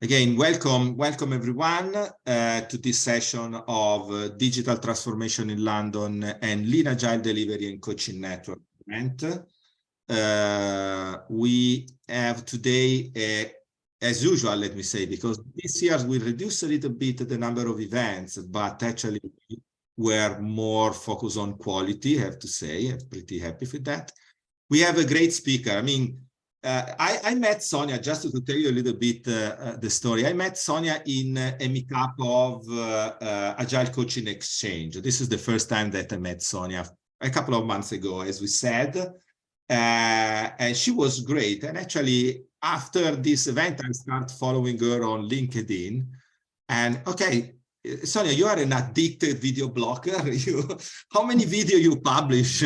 Again, welcome everyone to this session of Digital Transformation in London and Lean Agile Delivery and Coaching Network event. We have today, as usual, let me say, because this year we reduced a little bit the number of events, but actually we're more focused on quality, I have to say. I'm pretty happy with that. We have a great speaker. I mean, I met Sonya, just to tell you a little bit the story. I met Sonya in a meetup of Agile Coaching Exchange. This is the first time that I met Sonya a couple of months ago, as we said. And she was great. And actually, after this event, I started following her on LinkedIn. And okay, Sonya, you are an addicted video blogger. How many videos you publish?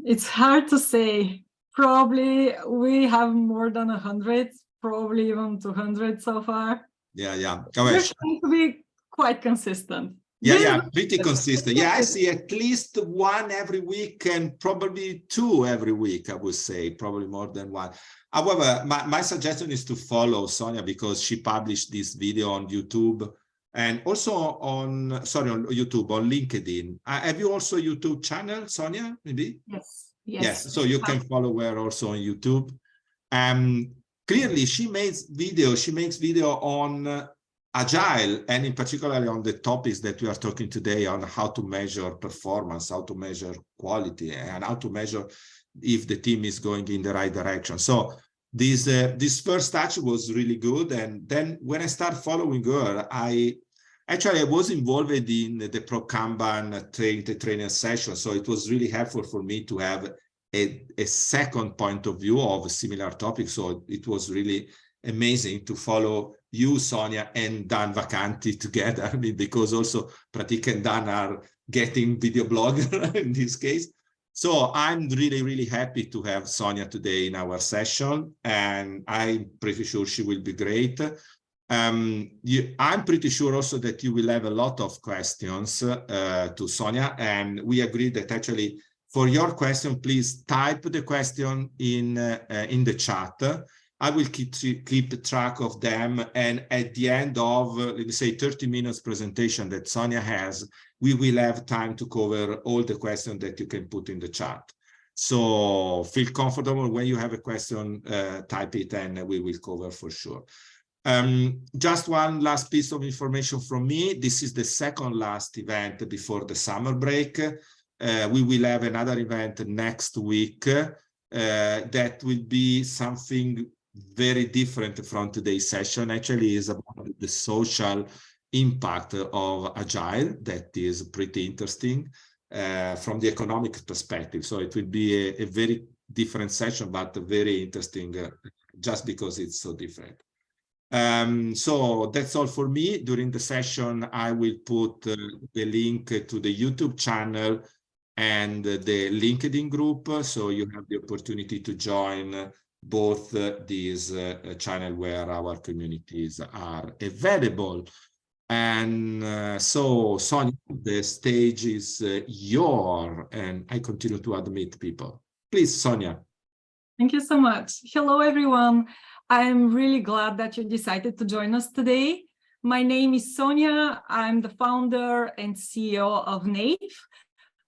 It's hard to say. Probably we have more than 100, probably even 200 so far. Yeah. We're trying to be quite consistent. Yeah, pretty consistent. Yeah, I see at least one every week and probably two every week, I would say, probably more than one. However, my suggestion is to follow Sonya because she published this video on YouTube and also on YouTube, on LinkedIn. Have you also a YouTube channel, Sonya, maybe? Yes. So you can follow her also on YouTube. Clearly, she makes video on Agile, and in particular on the topics that we are talking today on how to measure performance, how to measure quality, and how to measure if the team is going in the right direction. So this first touch was really good. And then when I started following her, I was involved in the Pro Kanban trainer session. So it was really helpful for me to have a second point of view of a similar topic. So it was really amazing to follow you, Sonya, and Dan Vacanti together. I mean, because also Pratik and Dan are getting video blogger in this case. So I'm really happy to have Sonya today in our session, and I'm pretty sure she will be great. I'm pretty sure also that you will have a lot of questions to Sonya, and we agreed that actually for your question, please type the question in the chat. I will keep track of them, and at the end of, let me say, 30 minutes presentation that Sonya has, we will have time to cover all the questions that you can put in the chat. So feel comfortable when you have a question, type it, and we will cover for sure. Just one last piece of information from me. This is the second last event before the summer break. We will have another event next week that will be something very different from today's session. Actually, is about the social impact of Agile. That is pretty interesting from the economic perspective. So it will be a very different session, but very interesting just because it's so different. So that's all for me. During the session, I will put the link to the YouTube channel and the LinkedIn group, so you have the opportunity to join both these channels where our communities are available. And so, Sonya, the stage is yours, and I continue to admit people. Please, Sonya. Thank you so much. Hello, everyone. I'm really glad that you decided to join us today. My name is Sonya. I'm the founder and CEO of NAVE.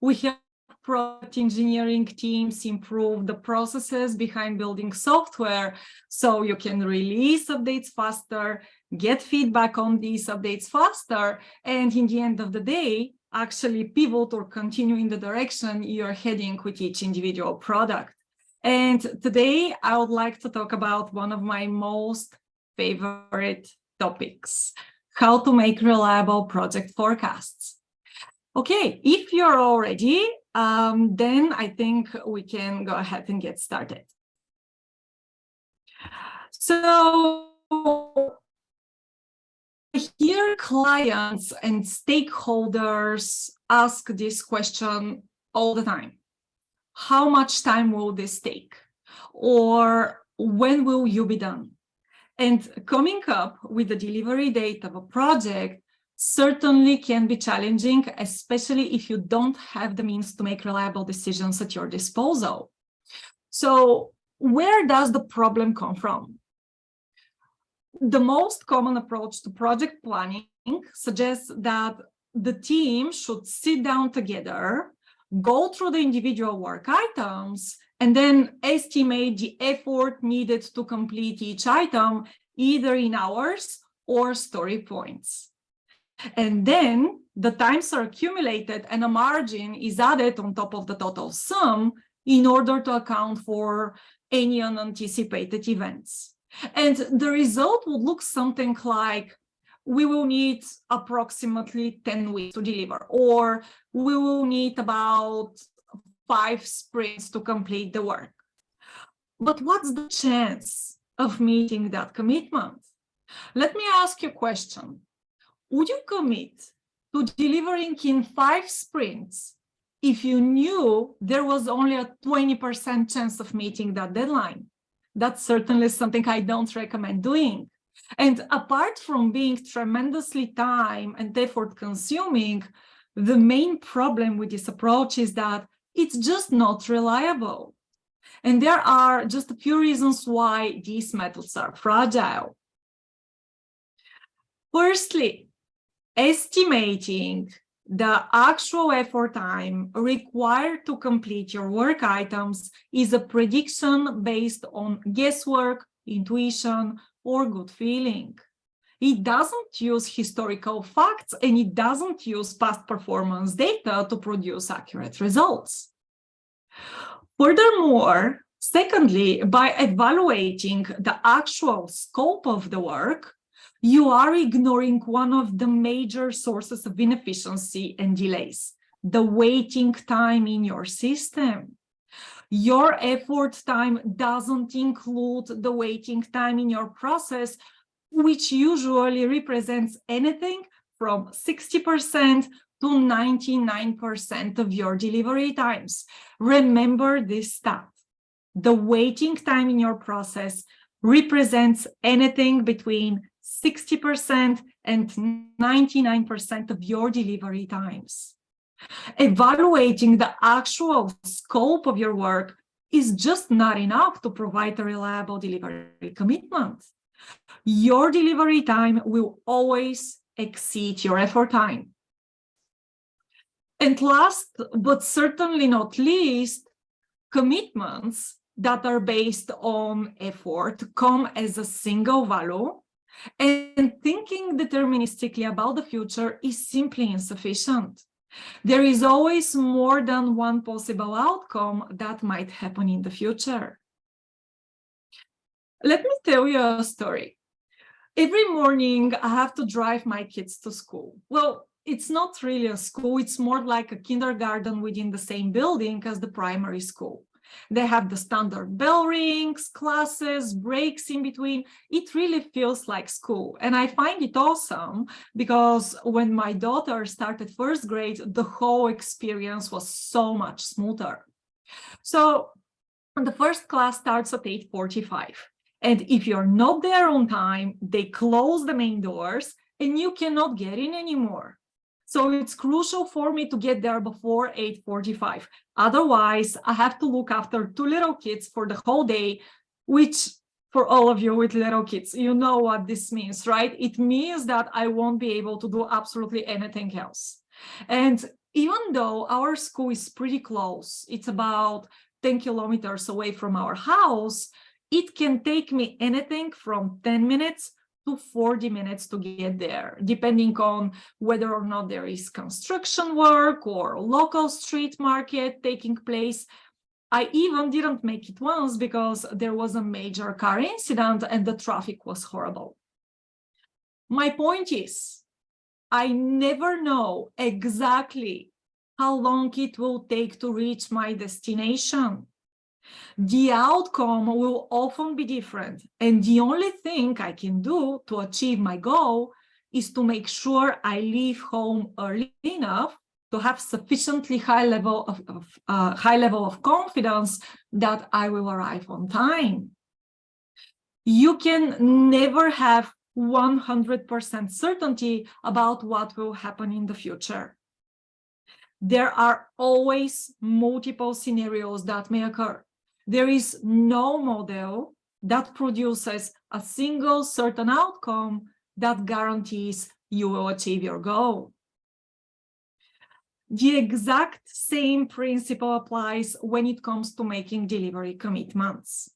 We help product engineering teams improve the processes behind building software so you can release updates faster, get feedback on these updates faster, and in the end of the day, actually pivot or continue in the direction you're heading with each individual product. And today, I would like to talk about one of my most favorite topics, how to make reliable project forecasts. Okay, if you're all ready, then I think we can go ahead and get started. So here, clients and stakeholders ask this question all the time. How much time will this take? Or when will you be done? And coming up with the delivery date of a project certainly can be challenging, especially if you don't have the means to make reliable decisions at your disposal. So where does the problem come from? The most common approach to project planning suggests that the team should sit down together, go through the individual work items, and then estimate the effort needed to complete each item, either in hours or story points. And then the times are accumulated and a margin is added on top of the total sum in order to account for any unanticipated events. And the result would look something like, we will need approximately 10 weeks to deliver, or we will need about 5 sprints to complete the work. But what's the chance of meeting that commitment? Let me ask you a question. Would you commit to delivering in 5 sprints if you knew there was only a 20% chance of meeting that deadline? That's certainly something I don't recommend doing. And apart from being tremendously time and effort consuming, the main problem with this approach is that it's just not reliable. And there are just a few reasons why these methods are fragile. Firstly, estimating the actual effort time required to complete your work items is a prediction based on guesswork, intuition, or good feeling. It doesn't use historical facts and it doesn't use past performance data to produce accurate results. Furthermore, secondly, by evaluating the actual scope of the work, you are ignoring one of the major sources of inefficiency and delays, the waiting time in your system. Your effort time doesn't include the waiting time in your process, which usually represents anything from 60% to 99% of your delivery times. Remember this stat. The waiting time in your process represents anything between 60% and 99% of your delivery times. Evaluating the actual scope of your work is just not enough to provide a reliable delivery commitment. Your delivery time will always exceed your effort time. And last, but certainly not least, commitments that are based on effort come as a single value, and thinking deterministically about the future is simply insufficient. There is always more than one possible outcome that might happen in the future. Let me tell you a story. Every morning, I have to drive my kids to school. Well, it's not really a school, it's more like a kindergarten within the same building as the primary school. They have the standard bell rings, classes, breaks in between. It really feels like school. And I find it awesome because when my daughter started first grade, the whole experience was so much smoother. So the first class starts at 8:45. And if you're not there on time, they close the main doors and you cannot get in anymore. So it's crucial for me to get there before 8:45. Otherwise, I have to look after 2 little kids for the whole day, which for all of you with little kids, you know what this means, right? It means that I won't be able to do absolutely anything else. And even though our school is pretty close, it's about 10 kilometers away from our house, it can take me anything from 10 minutes to 40 minutes to get there, depending on whether or not there is construction work or local street market taking place. I even didn't make it once because there was a major car incident and the traffic was horrible. My point is, I never know exactly how long it will take to reach my destination. The outcome will often be different, and the only thing I can do to achieve my goal is to make sure I leave home early enough to have sufficiently high level of confidence that I will arrive on time. You can never have 100% certainty about what will happen in the future. There are always multiple scenarios that may occur. There is no model that produces a single certain outcome that guarantees you will achieve your goal. The exact same principle applies when it comes to making delivery commitments.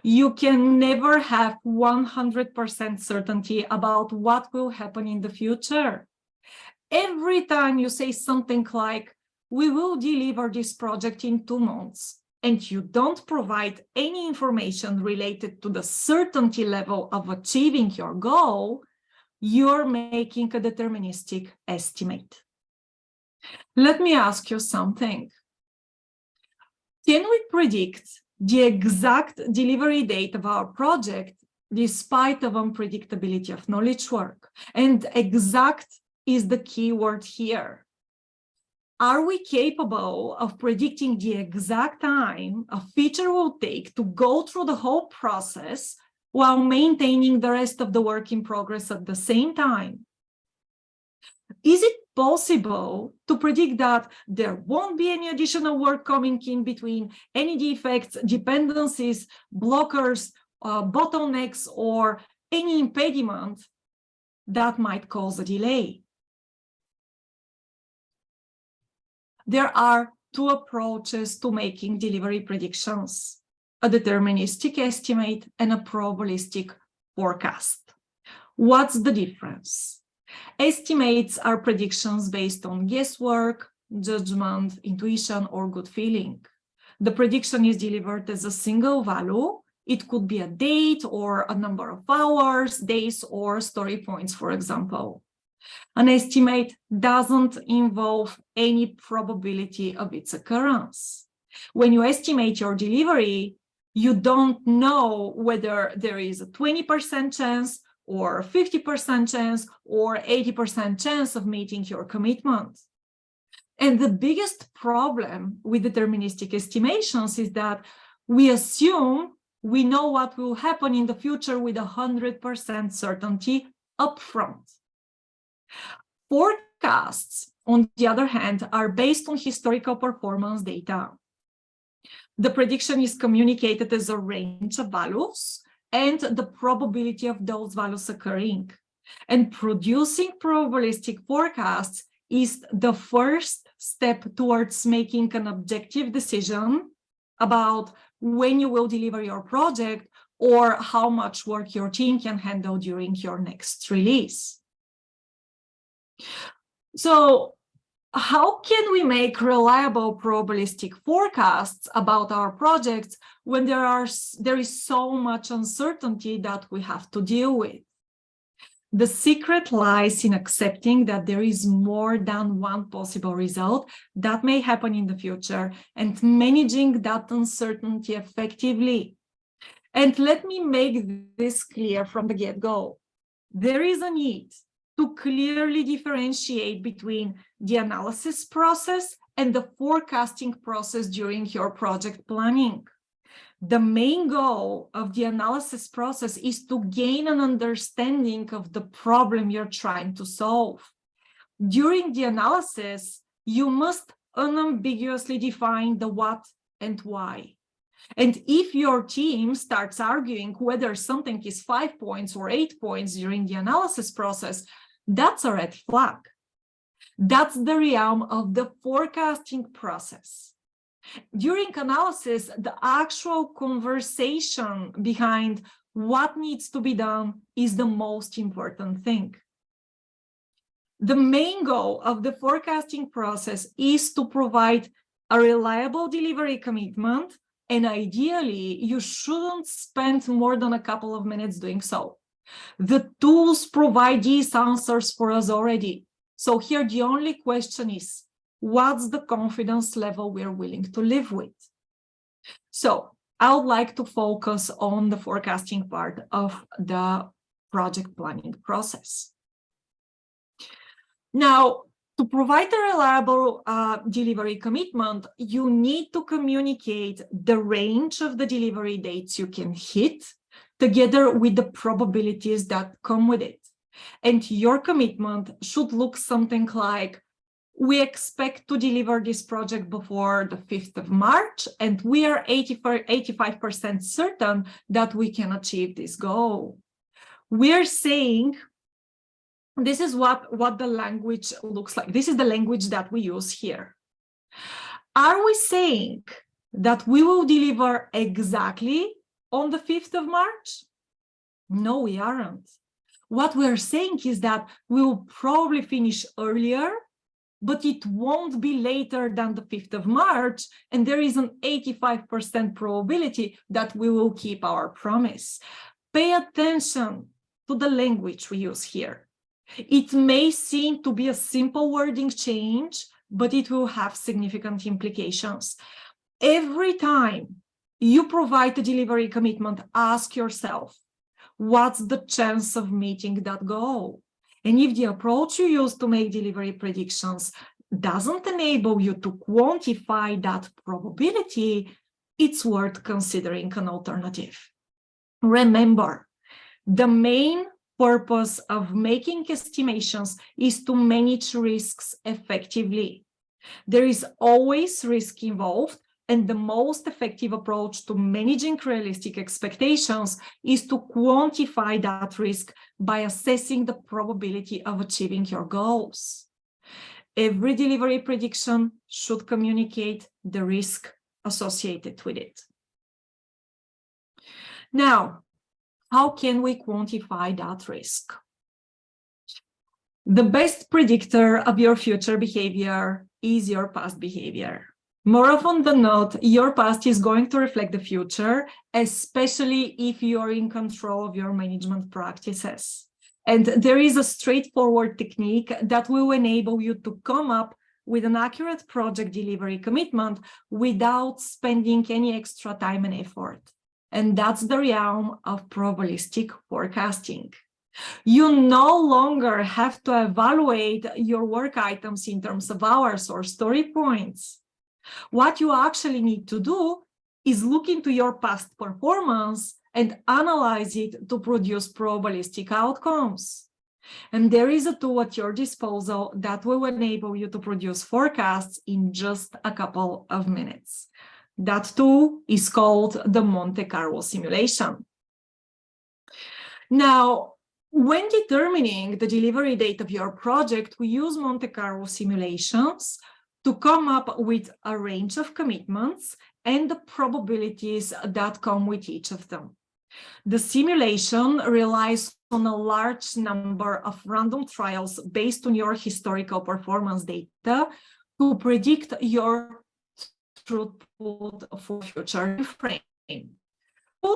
You can never have 100% certainty about what will happen in the future. Every time you say something like, we will deliver this project in 2 months, and you don't provide any information related to the certainty level of achieving your goal, you're making a deterministic estimate. Let me ask you something. Can we predict the exact delivery date of our project despite of unpredictability of knowledge work? And exact is the key word here. Are we capable of predicting the exact time a feature will take to go through the whole process while maintaining the rest of the work in progress at the same time? Is it possible to predict that there won't be any additional work coming in between, any defects, dependencies, blockers, bottlenecks, or any impediment that might cause a delay? There are 2 approaches to making delivery predictions: a deterministic estimate and a probabilistic forecast. What's the difference? Estimates are predictions based on guesswork, judgment, intuition, or gut feeling. The prediction is delivered as a single value. It could be a date or a number of hours, days, or story points, for example. An estimate doesn't involve any probability of its occurrence. When you estimate your delivery, you don't know whether there is a 20% chance or 50% chance or 80% chance of meeting your commitment. And the biggest problem with deterministic estimations is that we assume we know what will happen in the future with 100% certainty upfront. Forecasts, on the other hand, are based on historical performance data. The prediction is communicated as a range of values and the probability of those values occurring. And producing probabilistic forecasts is the first step towards making an objective decision about when you will deliver your project or how much work your team can handle during your next release. So, how can we make reliable probabilistic forecasts about our projects when there is so much uncertainty that we have to deal with? The secret lies in accepting that there is more than one possible result that may happen in the future and managing that uncertainty effectively. And let me make this clear from the get-go. There is a need to clearly differentiate between the analysis process and the forecasting process during your project planning. The main goal of the analysis process is to gain an understanding of the problem you're trying to solve. During the analysis, you must unambiguously define the what and why. And if your team starts arguing whether something is 5 points or 8 points during the analysis process, that's a red flag. That's the realm of the forecasting process. During analysis, the actual conversation behind what needs to be done is the most important thing. The main goal of the forecasting process is to provide a reliable delivery commitment, and ideally, you shouldn't spend more than a couple of minutes doing so. The tools provide these answers for us already. So here the only question is, what's the confidence level we're willing to live with? So I would like to focus on the forecasting part of the project planning process. Now, to provide a reliable delivery commitment, you need to communicate the range of the delivery dates you can hit together with the probabilities that come with it. And your commitment should look something like We expect to deliver this project before the 5th of March, and we are 85% certain that we can achieve this goal. We're saying this is what the language looks like. This is the language that we use here. Are we saying that we will deliver exactly on the 5th of March? No, we aren't. What we're saying is that we will probably finish earlier, but it won't be later than the 5th of March, and there is an 85% probability that we will keep our promise. Pay attention to the language we use here. It may seem to be a simple wording change, but it will have significant implications. Every time you provide a delivery commitment, ask yourself, what's the chance of meeting that goal? And if the approach you use to make delivery predictions doesn't enable you to quantify that probability, it's worth considering an alternative. Remember, the main purpose of making estimations is to manage risks effectively. There is always risk involved, and the most effective approach to managing realistic expectations is to quantify that risk by assessing the probability of achieving your goals. Every delivery prediction should communicate the risk associated with it. Now, how can we quantify that risk? The best predictor of your future behavior is your past behavior. More often than not, your past is going to reflect the future, especially if you are in control of your management practices. And there is a straightforward technique that will enable you to come up with an accurate project delivery commitment without spending any extra time and effort. And that's the realm of probabilistic forecasting. You no longer have to evaluate your work items in terms of hours or story points. What you actually need to do is look into your past performance and analyze it to produce probabilistic outcomes. And there is a tool at your disposal that will enable you to produce forecasts in just a couple of minutes. That tool is called the Monte Carlo simulation. Now, when determining the delivery date of your project, we use Monte Carlo simulations to come up with a range of commitments and the probabilities that come with each of them. The simulation relies on a large number of random trials based on your historical performance data to predict your throughput for future frame.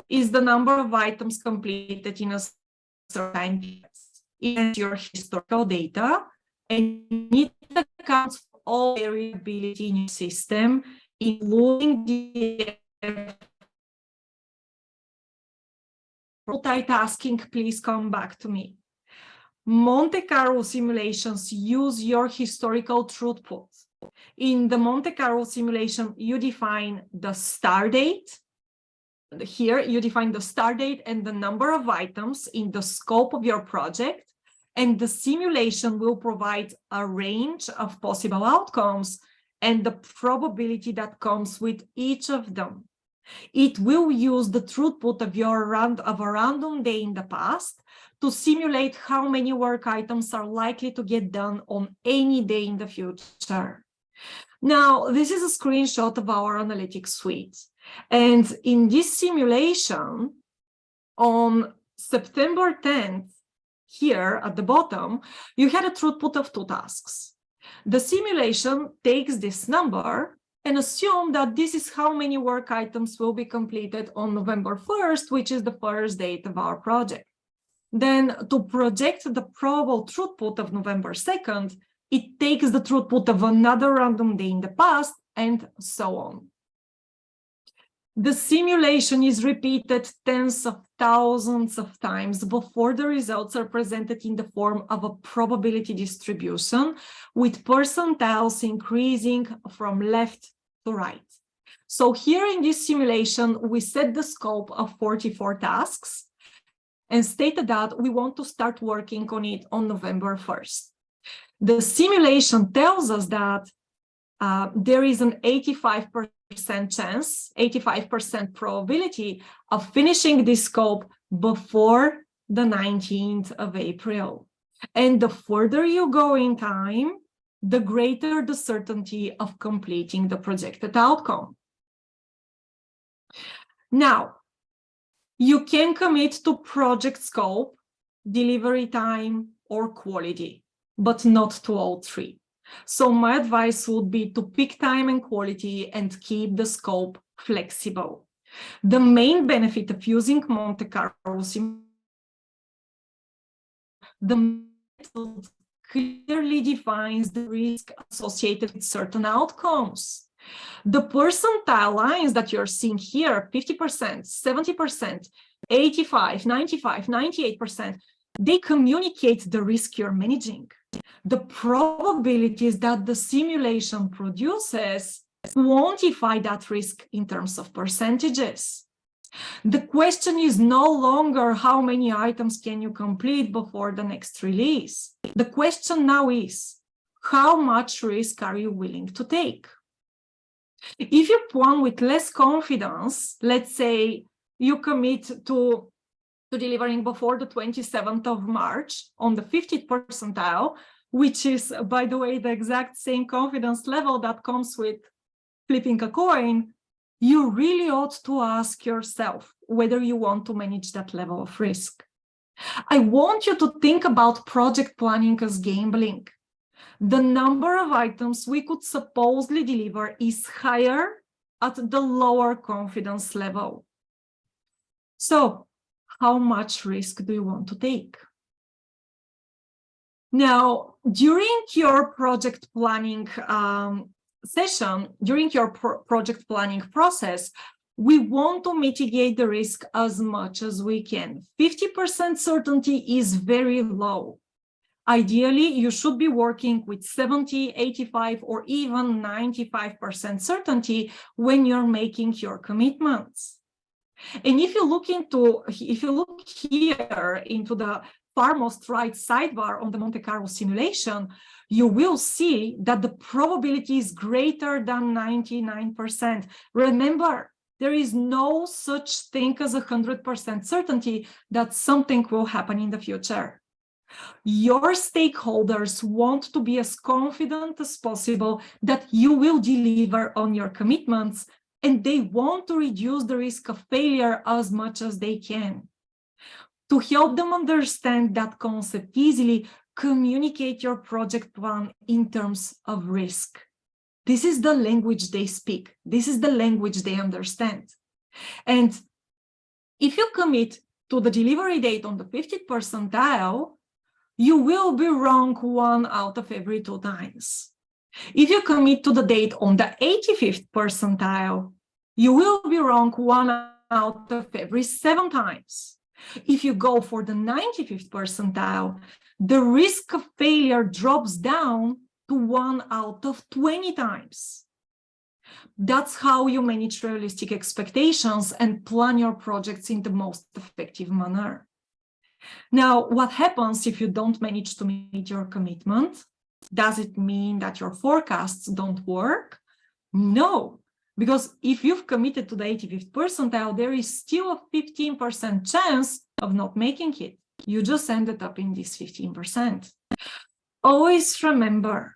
Is the number of items completed in a certain time period. It is your historical data, and it accounts for all variability in your system, including the multitasking. Please come back to me. Monte Carlo simulations use your historical throughput. In the Monte Carlo simulation, you define the start date. Here, you define the start date and the number of items in the scope of your project, and the simulation will provide a range of possible outcomes and the probability that comes with each of them. It will use the throughput of a random day in the past to simulate how many work items are likely to get done on any day in the future. Now, this is a screenshot of our analytics suite. And in this simulation, on September 10th, here at the bottom, you had a throughput of 2 tasks. The simulation takes this number and assumes that this is how many work items will be completed on November 1st, which is the first date of our project. Then to project the probable throughput of November 2nd, it takes the throughput of another random day in the past, and so on. The simulation is repeated tens of thousands of times before the results are presented in the form of a probability distribution, with percentiles increasing from left to right. So here in this simulation, we set the scope of 44 tasks and stated that we want to start working on it on November 1st. The simulation tells us that there is an 85% chance, 85% probability of finishing this scope before the 19th of April. And the further you go in time, the greater the certainty of completing the projected outcome. Now, you can commit to project scope, delivery time, or quality, but not to all three. So my advice would be to pick time and quality and keep the scope flexible. The main benefit of using Monte Carlo simulation, the method clearly defines the risk associated with certain outcomes. The percentile lines that you're seeing here, 50%, 70%, 85, 95, 98%, they communicate the risk you're managing. The probabilities that the simulation produces quantify that risk in terms of percentages. The question is no longer how many items can you complete before the next release. The question now is, how much risk are you willing to take? If you plan with less confidence, let's say you commit to delivering before the 27th of March on the 50th percentile, which is, by the way, the exact same confidence level that comes with flipping a coin, you really ought to ask yourself whether you want to manage that level of risk. I want you to think about project planning as gambling. The number of items we could supposedly deliver is higher at the lower confidence level. So, how much risk do you want to take? Now, during your project planning session, during your project planning process, we want to mitigate the risk as much as we can. 50% certainty is very low. Ideally, you should be working with 70, 85, or even 95% certainty when you're making your commitments. And if you look here into the farmost right sidebar on the Monte Carlo simulation, you will see that the probability is greater than 99%. Remember, there is no such thing as 100% certainty that something will happen in the future. Your stakeholders want to be as confident as possible that you will deliver on your commitments, and they want to reduce the risk of failure as much as they can. To help them understand that concept easily, communicate your project plan in terms of risk. This is the language they speak. This is the language they understand. And if you commit to the delivery date on the 50th percentile, you will be wrong 1 out of every 2 times. If you commit to the date on the 85th percentile, you will be wrong 1 out of every 7 times. If you go for the 95th percentile, the risk of failure drops down to 1 out of 20 times. That's how you manage realistic expectations and plan your projects in the most effective manner. Now, what happens if you don't manage to meet your commitment? Does it mean that your forecasts don't work? No, because if you've committed to the 85th percentile, there is still a 15% chance of not making it. You just ended up in this 15%. Always remember,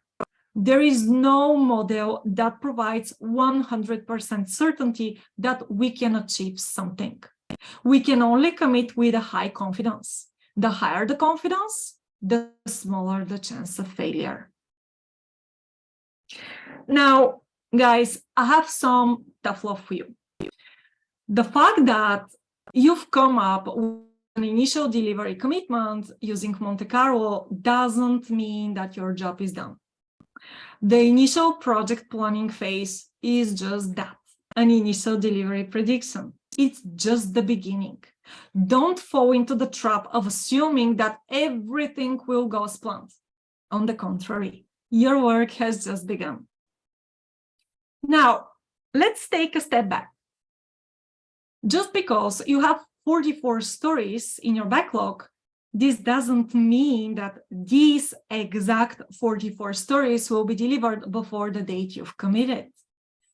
there is no model that provides 100% certainty that we can achieve something. We can only commit with a high confidence. The higher the confidence, the smaller the chance of failure. Now, guys, I have some tough love for you. The fact that you've come up with an initial delivery commitment using Monte Carlo doesn't mean that your job is done. The initial project planning phase is just that, an initial delivery prediction. It's just the beginning. Don't fall into the trap of assuming that everything will go as planned. On the contrary, your work has just begun. Now, let's take a step back. Just because you have 44 stories in your backlog this doesn't mean that these exact 44 stories will be delivered before the date you've committed.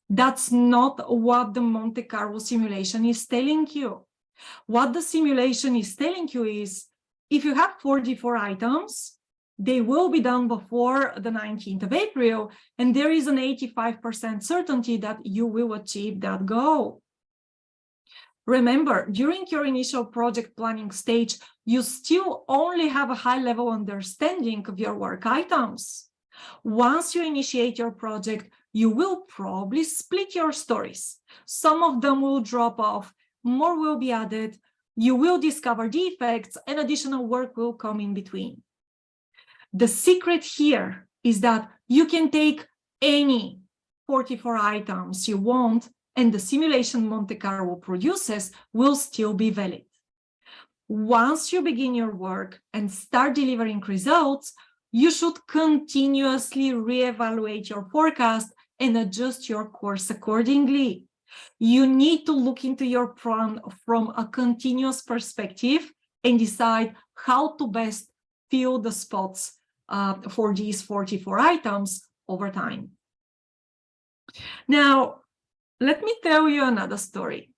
That's not what the Monte Carlo simulation is telling you. What the simulation is telling you is, if you have 44 items, they will be done before the 19th of April, and there is an 85% certainty that you will achieve that goal. Remember, during your initial project planning stage, you still only have a high-level understanding of your work items. Once you initiate your project, you will probably split your stories. Some of them will drop off, more will be added, you will discover defects, and additional work will come in between. The secret here is that you can take any 44 items you want, and the simulation Monte Carlo produces will still be valid. Once you begin your work and start delivering results, you should continuously reevaluate your forecast and adjust your course accordingly. You need to look into your plan from a continuous perspective and decide how to best fill the spots for these 44 items over time. Now, let me tell you another story.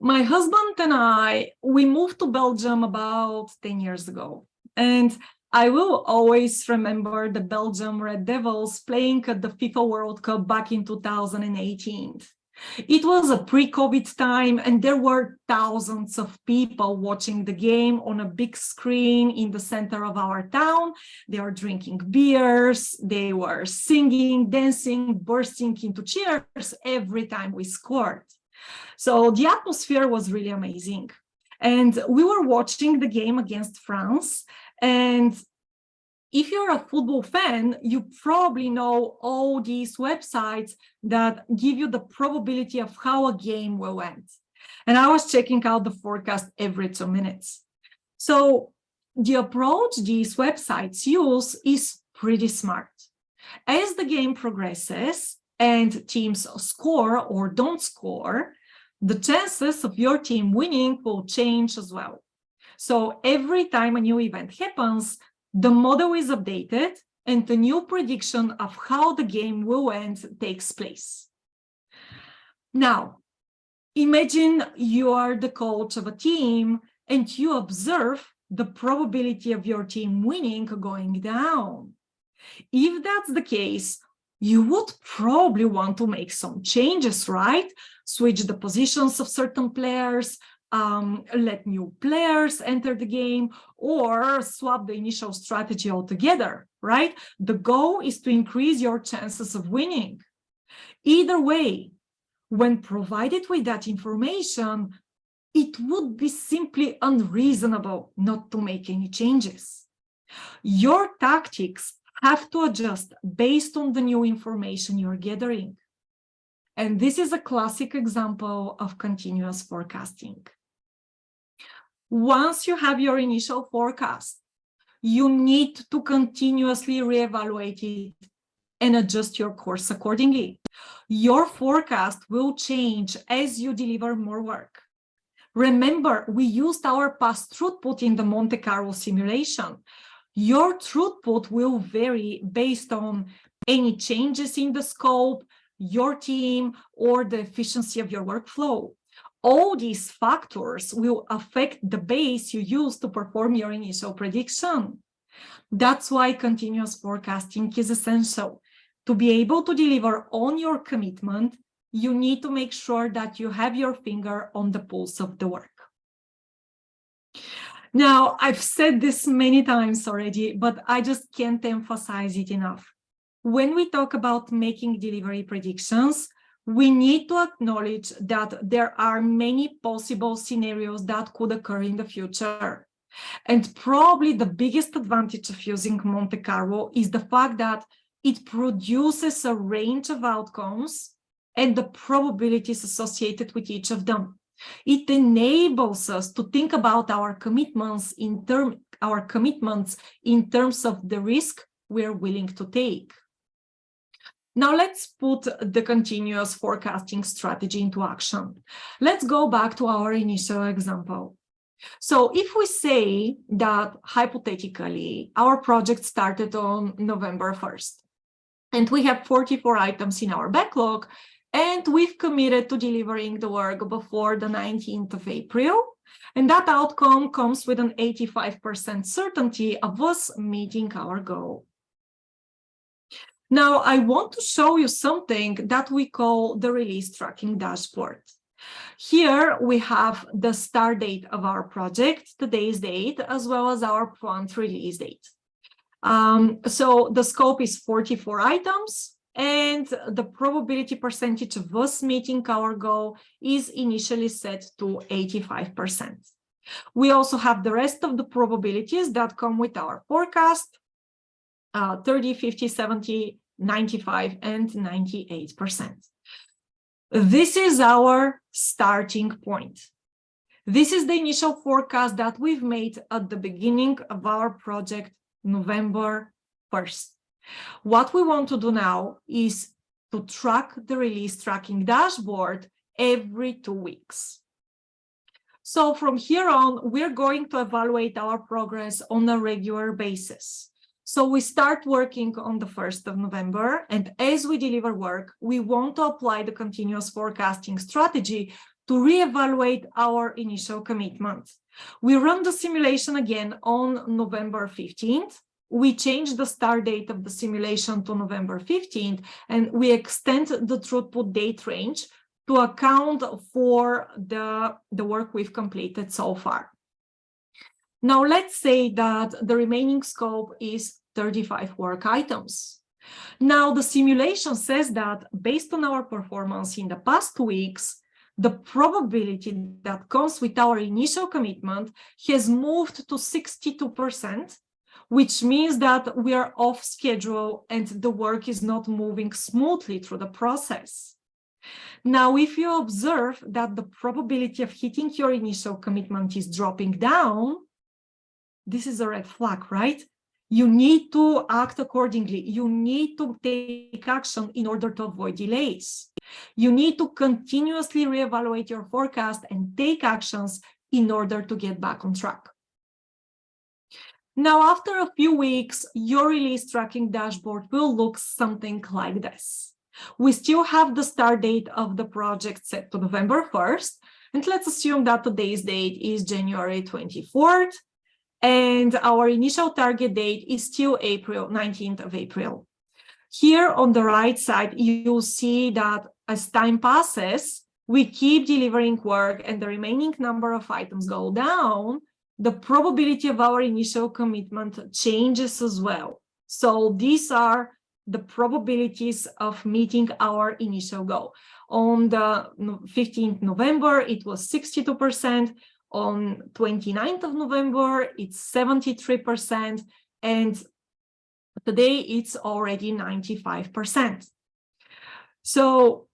My husband and I, we moved to Belgium about 10 years ago. And I will always remember the Belgium Red Devils playing at the FIFA World Cup back in 2018. It was a pre-COVID time, and there were thousands of people watching the game on a big screen in the center of our town. They were drinking beers, they were singing, dancing, bursting into cheers every time we scored. So the atmosphere was really amazing. And we were watching the game against France. And if you're a football fan, you probably know all these websites that give you the probability of how a game will end. And I was checking out the forecast every 2 minutes. So the approach these websites use is pretty smart. As the game progresses and teams score or don't score, the chances of your team winning will change as well. So every time a new event happens, the model is updated and the new prediction of how the game will end takes place. Now, imagine you are the coach of a team and you observe the probability of your team winning going down. If that's the case, you would probably want to make some changes, right? Switch the positions of certain players, let new players enter the game, or swap the initial strategy altogether, right? The goal is to increase your chances of winning. Either way, when provided with that information, it would be simply unreasonable not to make any changes. Your tactics have to adjust based on the new information you're gathering. And this is a classic example of continuous forecasting. Once you have your initial forecast, you need to continuously reevaluate it and adjust your course accordingly. Your forecast will change as you deliver more work. Remember, we used our past throughput in the Monte Carlo simulation. Your throughput will vary based on any changes in the scope, your team, or the efficiency of your workflow. All these factors will affect the base you use to perform your initial prediction. That's why continuous forecasting is essential. To be able to deliver on your commitment, you need to make sure that you have your finger on the pulse of the work. Now, I've said this many times already, but I just can't emphasize it enough. When we talk about making delivery predictions, we need to acknowledge that there are many possible scenarios that could occur in the future. And probably the biggest advantage of using Monte Carlo is the fact that it produces a range of outcomes and the probabilities associated with each of them. It enables us to think about our commitments in terms of the risk we're willing to take. Now let's put the continuous forecasting strategy into action. Let's go back to our initial example. So if we say that hypothetically, our project started on November 1st, and we have 44 items in our backlog, and we've committed to delivering the work before the 19th of April, and that outcome comes with an 85% certainty of us meeting our goal. Now, I want to show you something that we call the release tracking dashboard. Here we have the start date of our project, today's date, as well as our planned release date. So the scope is 44 items, and the probability percentage of us meeting our goal is initially set to 85%. We also have the rest of the probabilities that come with our forecast, 30, 50, 70, 95, and 98%. This is our starting point. This is the initial forecast that we've made at the beginning of our project, November 1st. What we want to do now is to track the release tracking dashboard every 2 weeks. So from here on, we're going to evaluate our progress on a regular basis. So we start working on the 1st of November, and as we deliver work, we want to apply the continuous forecasting strategy to reevaluate our initial commitment. We run the simulation again on November 15th. We change the start date of the simulation to November 15th, and we extend the throughput date range to account for the work we've completed so far. Now, let's say that the remaining scope is 35 work items. Now, the simulation says that based on our performance in the past 2 weeks, the probability that comes with our initial commitment has moved to 62%, which means that we are off schedule and the work is not moving smoothly through the process. Now, if you observe that the probability of hitting your initial commitment is dropping down, this is a red flag, right? You need to act accordingly. You need to take action in order to avoid delays. You need to continuously reevaluate your forecast and take actions in order to get back on track. Now, after a few weeks, your release tracking dashboard will look something like this. We still have the start date of the project set to November 1st, and let's assume that today's date is January 24th, and our initial target date is still April 19th of April. Here on the right side, you'll see that as time passes, we keep delivering work and the remaining number of items go down, the probability of our initial commitment changes as well. So these are the probabilities of meeting our initial goal. On the 15th November, it was 62%. On 29th of November, it's 73%. And today, it's already 95%. So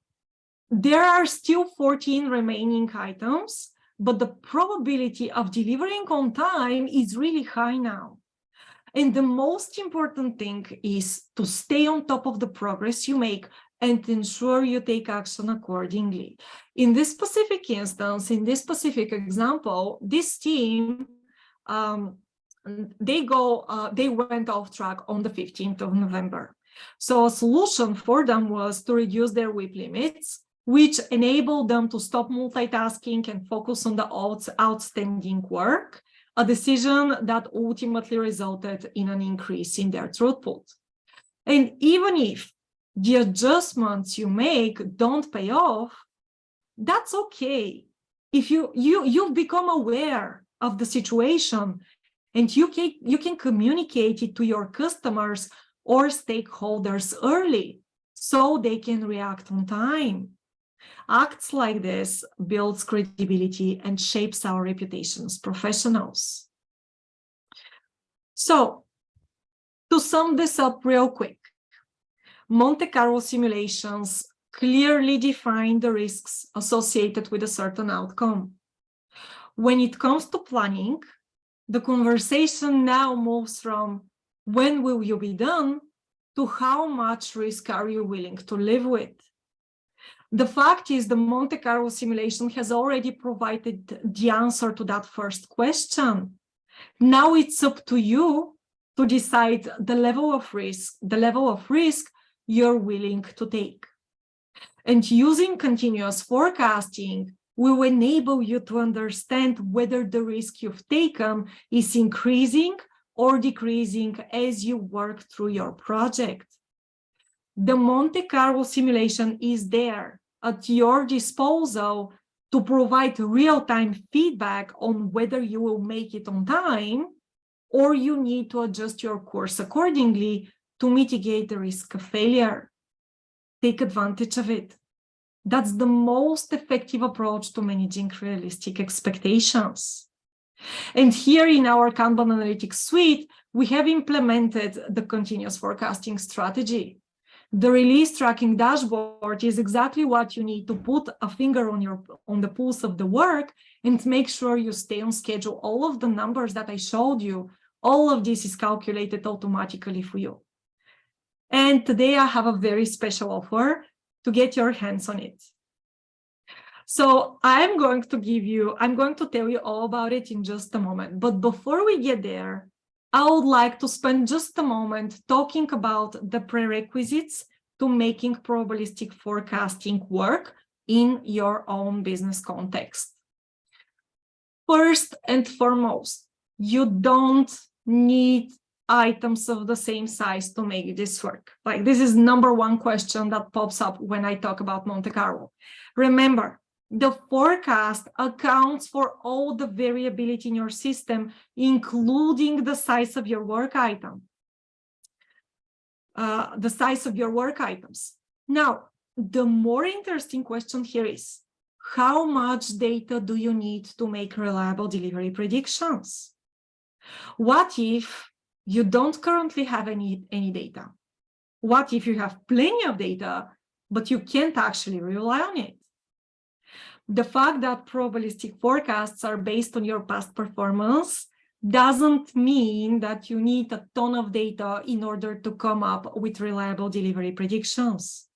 there are still 14 remaining items, but the probability of delivering on time is really high now. And the most important thing is to stay on top of the progress you make and ensure you take action accordingly. In this specific instance, in this specific example, this team, they went off track on the 15th of November. So a solution for them was to reduce their WIP limits, which enabled them to stop multitasking and focus on the outstanding work, a decision that ultimately resulted in an increase in their throughput. And even if the adjustments you make don't pay off, that's okay. If you've become aware of the situation and you can communicate it to your customers or stakeholders early so they can react on time. Acts like this builds credibility and shapes our reputation as professionals. So, to sum this up real quick, Monte Carlo simulations clearly define the risks associated with a certain outcome. When it comes to planning, the conversation now moves from when will you be done to how much risk are you willing to live with. The fact is the Monte Carlo simulation has already provided the answer to that first question. Now it's up to you to decide the level of risk you're willing to take. And using continuous forecasting will enable you to understand whether the risk you've taken is increasing or decreasing as you work through your project. The Monte Carlo simulation is there at your disposal to provide real-time feedback on whether you will make it on time or you need to adjust your course accordingly to mitigate the risk of failure. Take advantage of it. That's the most effective approach to managing realistic expectations. And here in our Kanban Analytics suite, we have implemented the continuous forecasting strategy. The release tracking dashboard is exactly what you need to put a finger on the pulse of the work and make sure you stay on schedule. All of the numbers that I showed you, all of this is calculated automatically for you. And today I have a very special offer to get your hands on it. So I'm going to tell you all about it in just a moment. But before we get there, I would like to spend just a moment talking about the prerequisites to making probabilistic forecasting work in your own business context. First and foremost, you don't need items of the same size to make this work. Like, this is number one question that pops up when I talk about Monte Carlo. Remember, the forecast accounts for all the variability in your system, including the size of your work item. The size of your work items. Now, the more interesting question here is, how much data do you need to make reliable delivery predictions? What if you don't currently have any data? What if you have plenty of data, but you can't actually rely on it? The fact that probabilistic forecasts are based on your past performance doesn't mean that you need a ton of data in order to come up with reliable delivery predictions.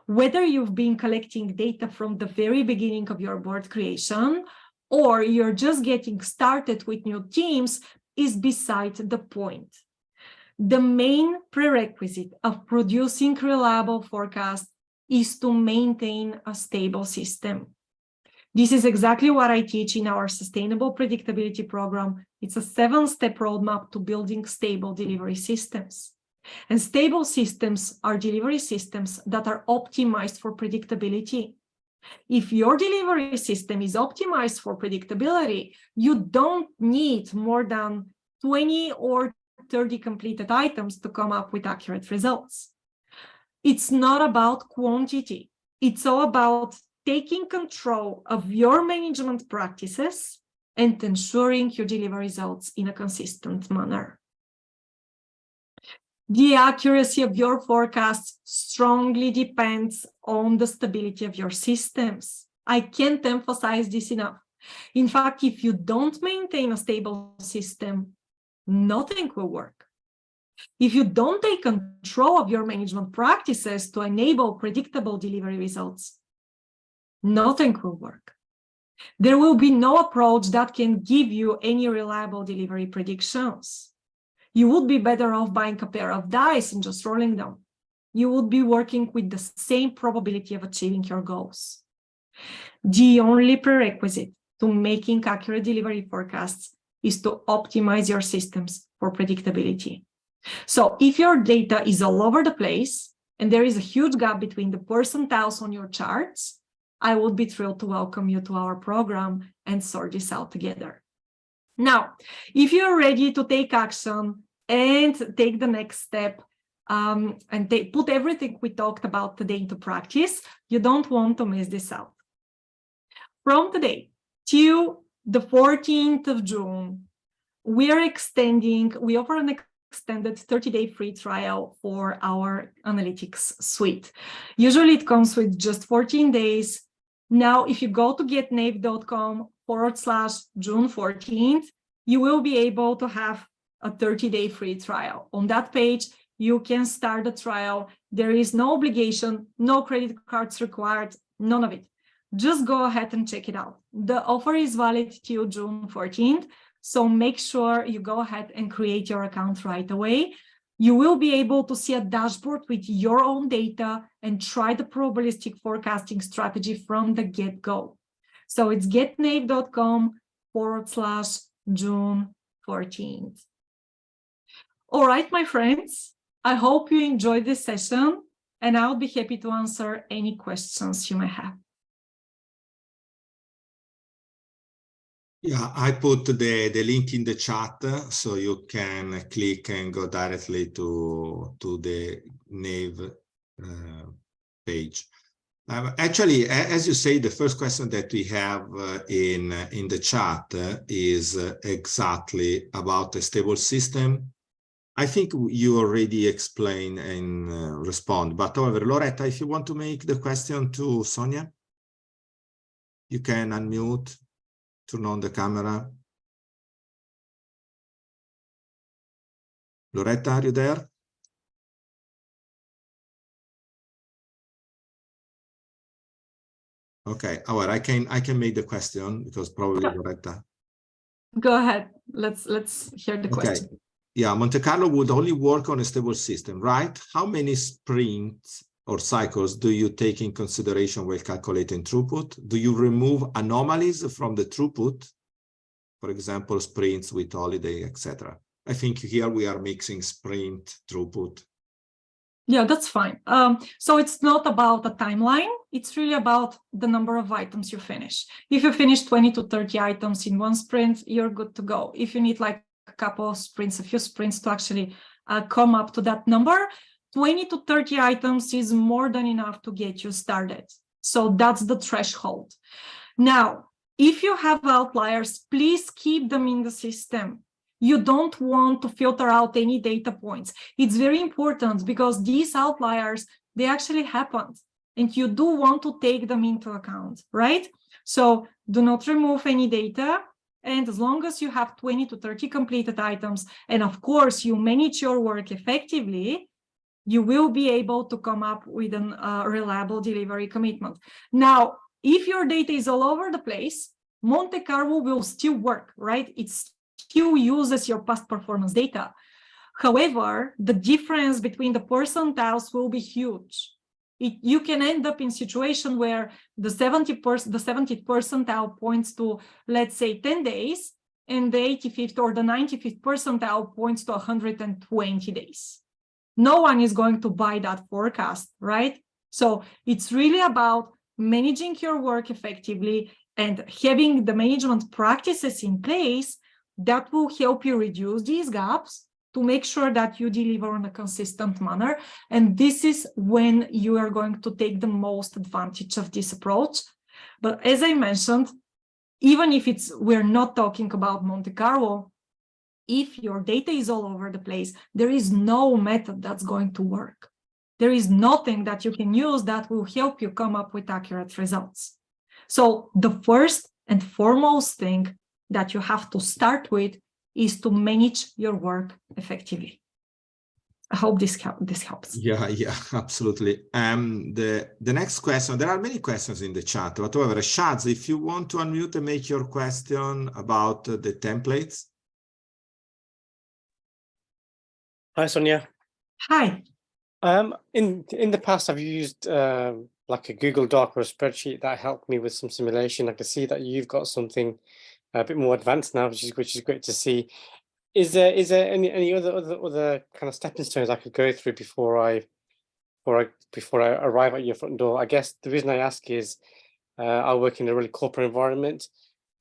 Whether you've been collecting data from the very beginning of your board creation, or you're just getting started with new teams, is beside the point. The main prerequisite of producing reliable forecasts is to maintain a stable system. This is exactly what I teach in our Sustainable Predictability program. It's a 7-step roadmap to building stable delivery systems. And stable systems are delivery systems that are optimized for predictability. If your delivery system is optimized for predictability, you don't need more than 20 or 30 completed items to come up with accurate results. It's not about quantity. It's all about taking control of your management practices and ensuring you deliver results in a consistent manner. The accuracy of your forecasts strongly depends on the stability of your systems. I can't emphasize this enough. In fact, if you don't maintain a stable system, nothing will work. If you don't take control of your management practices to enable predictable delivery results, nothing will work. There will be no approach that can give you any reliable delivery predictions. You would be better off buying a pair of dice and just rolling them. You would be working with the same probability of achieving your goals. The only prerequisite to making accurate delivery forecasts is to optimize your systems for predictability. So if your data is all over the place and there is a huge gap between the percentiles on your charts, I would be thrilled to welcome you to our program and sort this out together. Now, if you're ready to take action and take the next step and put everything we talked about today into practice, you don't want to miss this out. From today till the 14th of June, we offer an extended 30-day free trial for our analytics suite. Usually it comes with just 14 days. Now, if you go to getnave.com/June 14th, you will be able to have a 30-day free trial. On that page, you can start the trial. There is no obligation, no credit cards required, none of it. Just go ahead and check it out. The offer is valid till June 14th. So make sure you go ahead and create your account right away. You will be able to see a dashboard with your own data and try the probabilistic forecasting strategy from the get-go. So it's getnave.com/June 14th. All right, my friends, I hope you enjoyed this session, and I'll be happy to answer any questions you may have. Yeah, I put the link in the chat so you can click and go directly to the Nave page. Actually, as you say, the first question that we have in the chat is exactly about a stable system. I think you already explained and respond, but however, Loretta, if you want to make the question to Sonya, you can unmute. Turn on the camera. Loretta, are you there? Okay, well, I can make the question because probably Loretta. Go ahead. Let's hear the question. Okay. Yeah, Monte Carlo would only work on a stable system, right? How many sprints or cycles do you take in consideration while calculating throughput? Do you remove anomalies from the throughput? For example, sprints with holiday, etc. I think here we are mixing sprint, throughput. Yeah, that's fine. So it's not about a timeline. It's really about the number of items you finish. If you finish 20 to 30 items in one sprint, you're good to go. If you need like a couple of sprints, a few sprints to actually come up to that number, 20 to 30 items is more than enough to get you started. So that's the threshold. Now, if you have outliers, please keep them in the system. You don't want to filter out any data points. It's very important because these outliers, they actually happened and you do want to take them into account, right? So do not remove any data. And as long as you have 20 to 30 completed items, and of course you manage your work effectively, you will be able to come up with a reliable delivery commitment. Now, if your data is all over the place, Monte Carlo will still work, right? It still uses your past performance data. However, the difference between the percentiles will be huge. You can end up in a situation where the 70th percentile points to, let's say, 10 days, and the 85th or the 95th percentile points to 120 days. No one is going to buy that forecast, right? So it's really about managing your work effectively and having the management practices in place that will help you reduce these gaps to make sure that you deliver in a consistent manner. And this is when you are going to take the most advantage of this approach. But as I mentioned, even if we're not talking about Monte Carlo, if your data is all over the place, there is no method that's going to work. There is nothing that you can use that will help you come up with accurate results. So the first and foremost thing that you have to start with is to manage your work effectively. I hope this helps. Yeah, absolutely. The next question, there are many questions in the chat, but however, Shaz, if you want to unmute and make your question about the templates. Hi, Sonya. Hi. In the past, I've used like a Google Doc or a spreadsheet that helped me with some simulation. I can see that you've got something a bit more advanced now, which is great to see. Is there any other kind of stepping stones I could go through before I arrive at your front door? I guess the reason I ask is I work in a really corporate environment,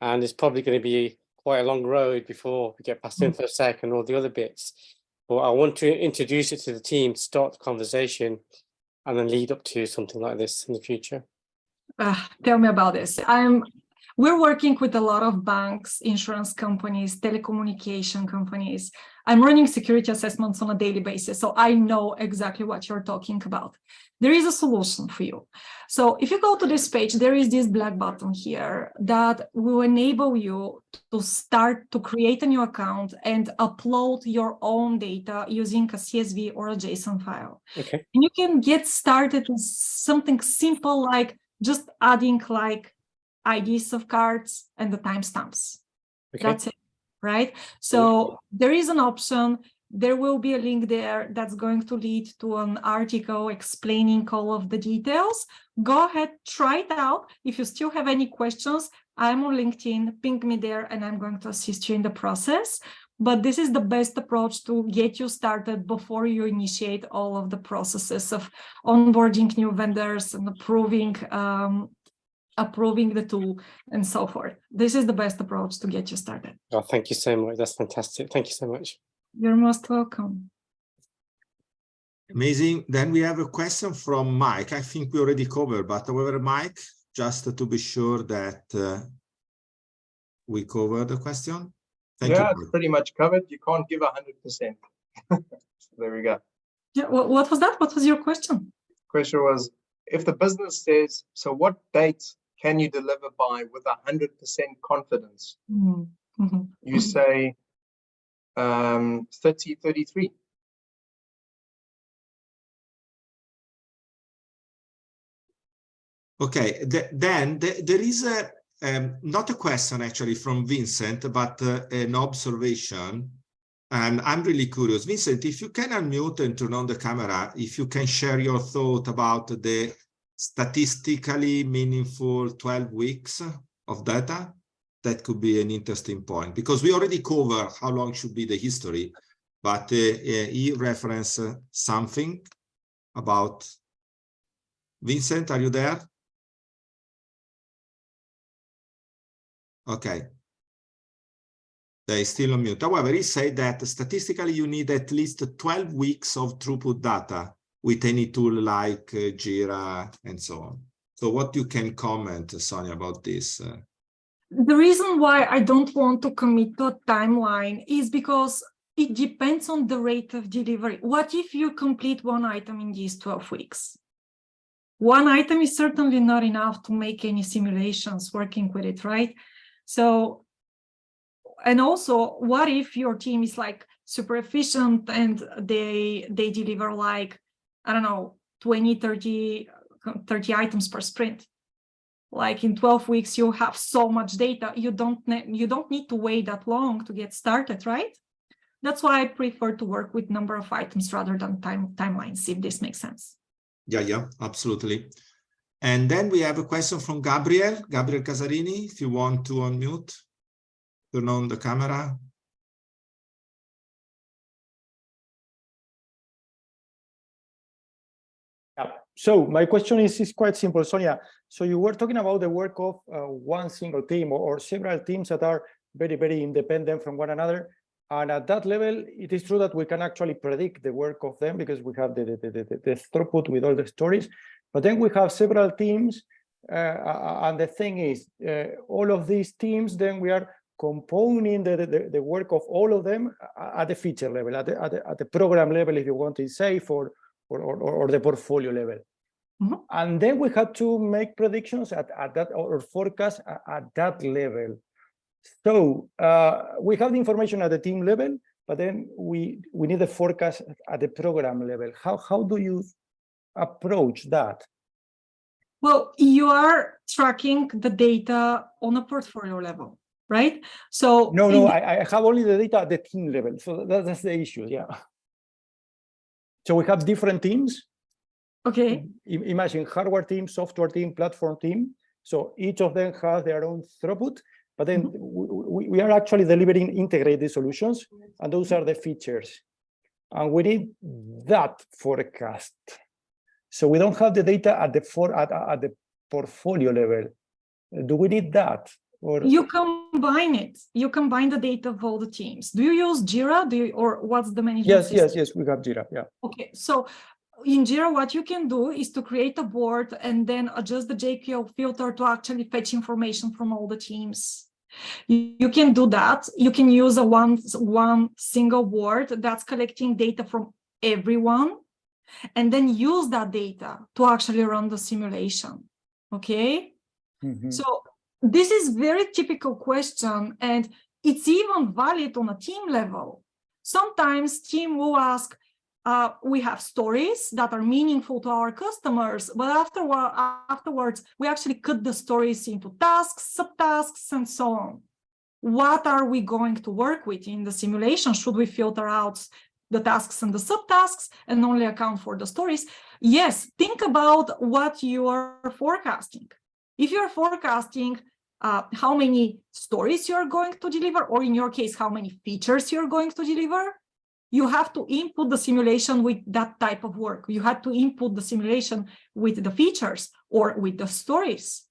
and it's probably going to be quite a long road before we get past InfoSec and all the other bits. But I want to introduce it to the team, start the conversation, and then lead up to something like this in the future. Tell me about this. We're working with a lot of banks, insurance companies, telecommunication companies. I'm running security assessments on a daily basis, so I know exactly what you're talking about. There is a solution for you. So if you go to this page, there is this black button here that will enable you to start to create a new account and upload your own data using a CSV or a JSON file. Okay. And you can get started with something simple like just adding like IDs of cards and the timestamps. Okay. That's it, right? So there is an option. There will be a link there that's going to lead to an article explaining all of the details. Go ahead, try it out. If you still have any questions, I'm on LinkedIn, ping me there, and I'm going to assist you in the process. But this is the best approach to get you started before you initiate all of the processes of onboarding new vendors and approving the tool and so forth. This is the best approach to get you started. Oh, thank you so much. That's fantastic. Thank you so much. You're most welcome. Amazing. Then we have a question from Mike. I think we already covered, but however, Mike, just to be sure that we cover the question. Thank you. It's pretty much covered. You can't give 100%. So there we go. Yeah, what was that? What was your question? Question was, if the business says, so what date can you deliver by with 100% confidence? Mm-hmm. You say 3033. Okay, then there is a not a question actually from Vincent, but an observation. And I'm really curious. Vincent, if you can unmute and turn on the camera, if you can share your thought about the statistically meaningful 12 weeks of data, that could be an interesting point, because we already covered how long should be the history, but he referenced something about. Vincent, are you there? Okay. They still on mute. However, he said that statistically you need at least 12 weeks of throughput data with any tool like Jira and so on. So what you can comment, Sonya, about this? The reason why I don't want to commit to a timeline is because it depends on the rate of delivery. What if you complete one item in these 12 weeks? One item is certainly not enough to make any simulations working with it, right? So, and also, what if your team is like super efficient and they deliver like, I don't know, 20, 30 items per sprint? Like in 12 weeks, you have so much data, you don't need to wait that long to get started, right? That's why I prefer to work with number of items rather than timelines, if this makes sense. Yeah, absolutely. And then we have a question from Gabriel Casarini. If you want to unmute, turn on the camera. Yeah. So my question is quite simple, Sonia. So you were talking about the work of one single team or several teams that are very, very independent from one another. And at that level, it is true that we can actually predict the work of them because we have the throughput with all the stories. But then we have several teams. And the thing is, all of these teams, then we are componing the work of all of them at the feature level, at the program level, if you want to say, or the portfolio level. Mm-hmm. And then we have to make predictions at that, or forecast at that level. So we have the information at the team level, but then we need a forecast at the program level. How do you approach that? Well, you are tracking the data on a portfolio level, right? So no, I have only the data at the team level. So that's the issue, yeah. So we have different teams. Okay. Imagine hardware team, software team, platform team. So each of them has their own throughput, but then we are actually delivering integrated solutions, and those are the features. And we need that forecast. So we don't have the data at the portfolio level. Do we need that? Or you combine it. You combine the data of all the teams. Do you use Jira? Or what's the management system? Yes, we have Jira, yeah. Okay, so in Jira, what you can do is to create a board and then adjust the JQL filter to actually fetch information from all the teams. You can do that. You can use a one single board that's collecting data from everyone, and then use that data to actually run the simulation. Okay. Mm-hmm. So this is very typical question, and it's even valid on a team level. Sometimes team will ask, we have stories that are meaningful to our customers, but afterwards, we actually cut the stories into tasks, subtasks, and so on. What are we going to work with in the simulation? Should we filter out the tasks and the subtasks and only account for the stories? Yes, think about what you are forecasting. If you're forecasting how many stories you're going to deliver, or in your case, how many features you're going to deliver, you have to input the simulation with that type of work. You have to input the simulation with the features or with the stories.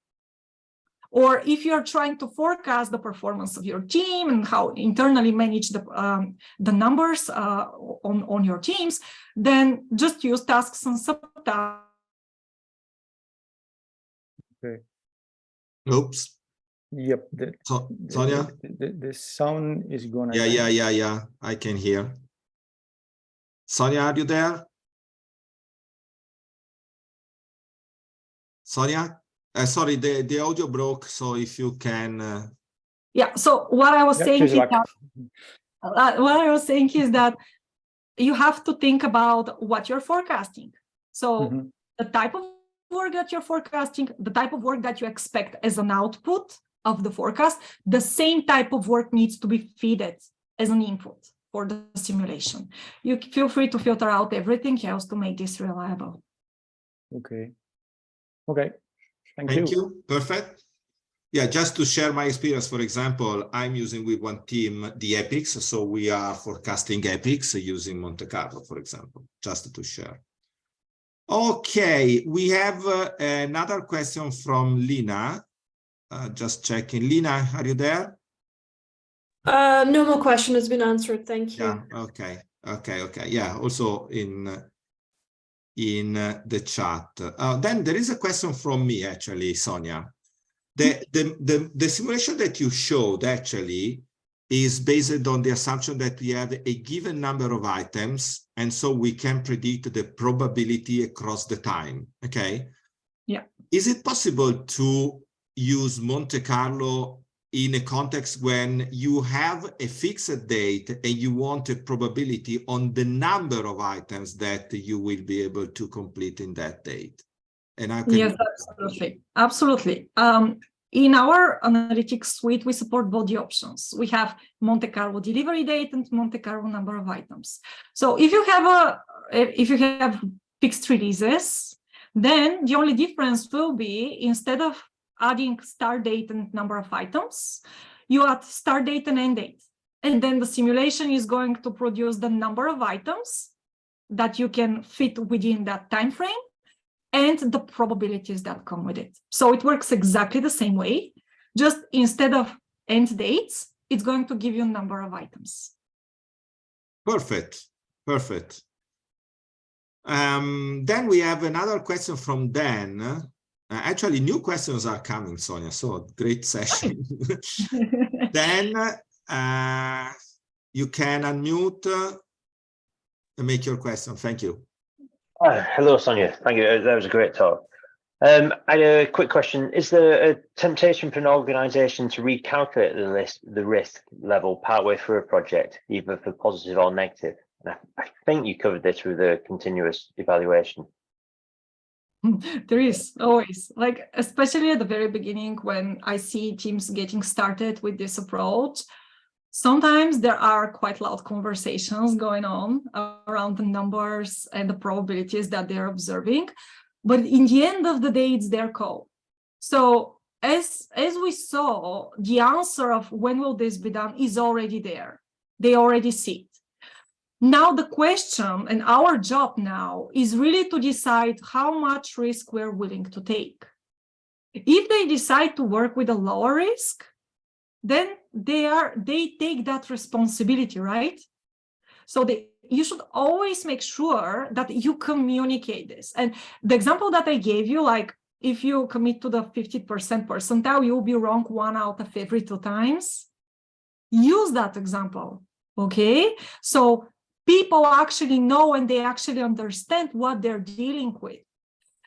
Or if you're trying to forecast the performance of your team and how internally manage the numbers on your teams, then just use tasks and subtasks. Okay. Oops. Yep. Sonya? The sound is gone. Yeah. I can hear. Sonya, are you there? Sonya? Sorry, the audio broke, so if you can... Yeah, so what I was saying is that you have to think about what you're forecasting. So the type of work that you're forecasting, the type of work that you expect as an output of the forecast, the same type of work needs to be fed as an input for the simulation. You feel free to filter out everything else to make this reliable. Okay. Thank you. Perfect. Yeah, just to share my experience, for example, I'm using with one team the epics. So we are forecasting epics using Monte Carlo, for example, just to share. Okay, we have another question from Lina. Just checking. Lina, are you there? No more question has been answered. Thank you. Yeah, okay. Yeah, also in the chat. Then there is a question from me, actually, Sonya. The simulation that you showed actually is based on the assumption that we have a given number of items, and so we can predict the probability across the time, okay? Yeah. Is it possible to use Monte Carlo in a context when you have a fixed date and you want a probability on the number of items that you will be able to complete in that date? And how can yes, absolutely. In our analytics suite, we support both the options. We have Monte Carlo delivery date and Monte Carlo number of items. So if you have fixed releases, then the only difference will be, instead of adding start date and number of items, you add start date and end date. And then the simulation is going to produce the number of items that you can fit within that time frame and the probabilities that come with it. So it works exactly the same way. Just instead of end dates, it's going to give you a number of items. Perfect. Then we have another question from Dan. Actually, new questions are coming, Sonya, so great session. Then you can unmute and make your question. Thank you. Hello, Sonya. Thank you. That was a great talk. I had a quick question. Is there a temptation for an organization to recalculate the risk level partway through a project, either for positive or negative? And I think you covered this with a continuous evaluation. There is always, like, especially at the very beginning, when I see teams getting started with this approach, sometimes there are quite loud conversations going on around the numbers and the probabilities that they're observing. But in the end of the day, it's their call. So as we saw, the answer of when will this be done is already there. They already see it. Now the question, and our job now, is really to decide how much risk we're willing to take. If they decide to work with a lower risk, then they take that responsibility, right? So you should always make sure that you communicate this. And the example that I gave you, like, if you commit to the 50% percentile, you'll be wrong 1 out of every 2 times. Use that example, okay? So people actually know and they actually understand what they're dealing with.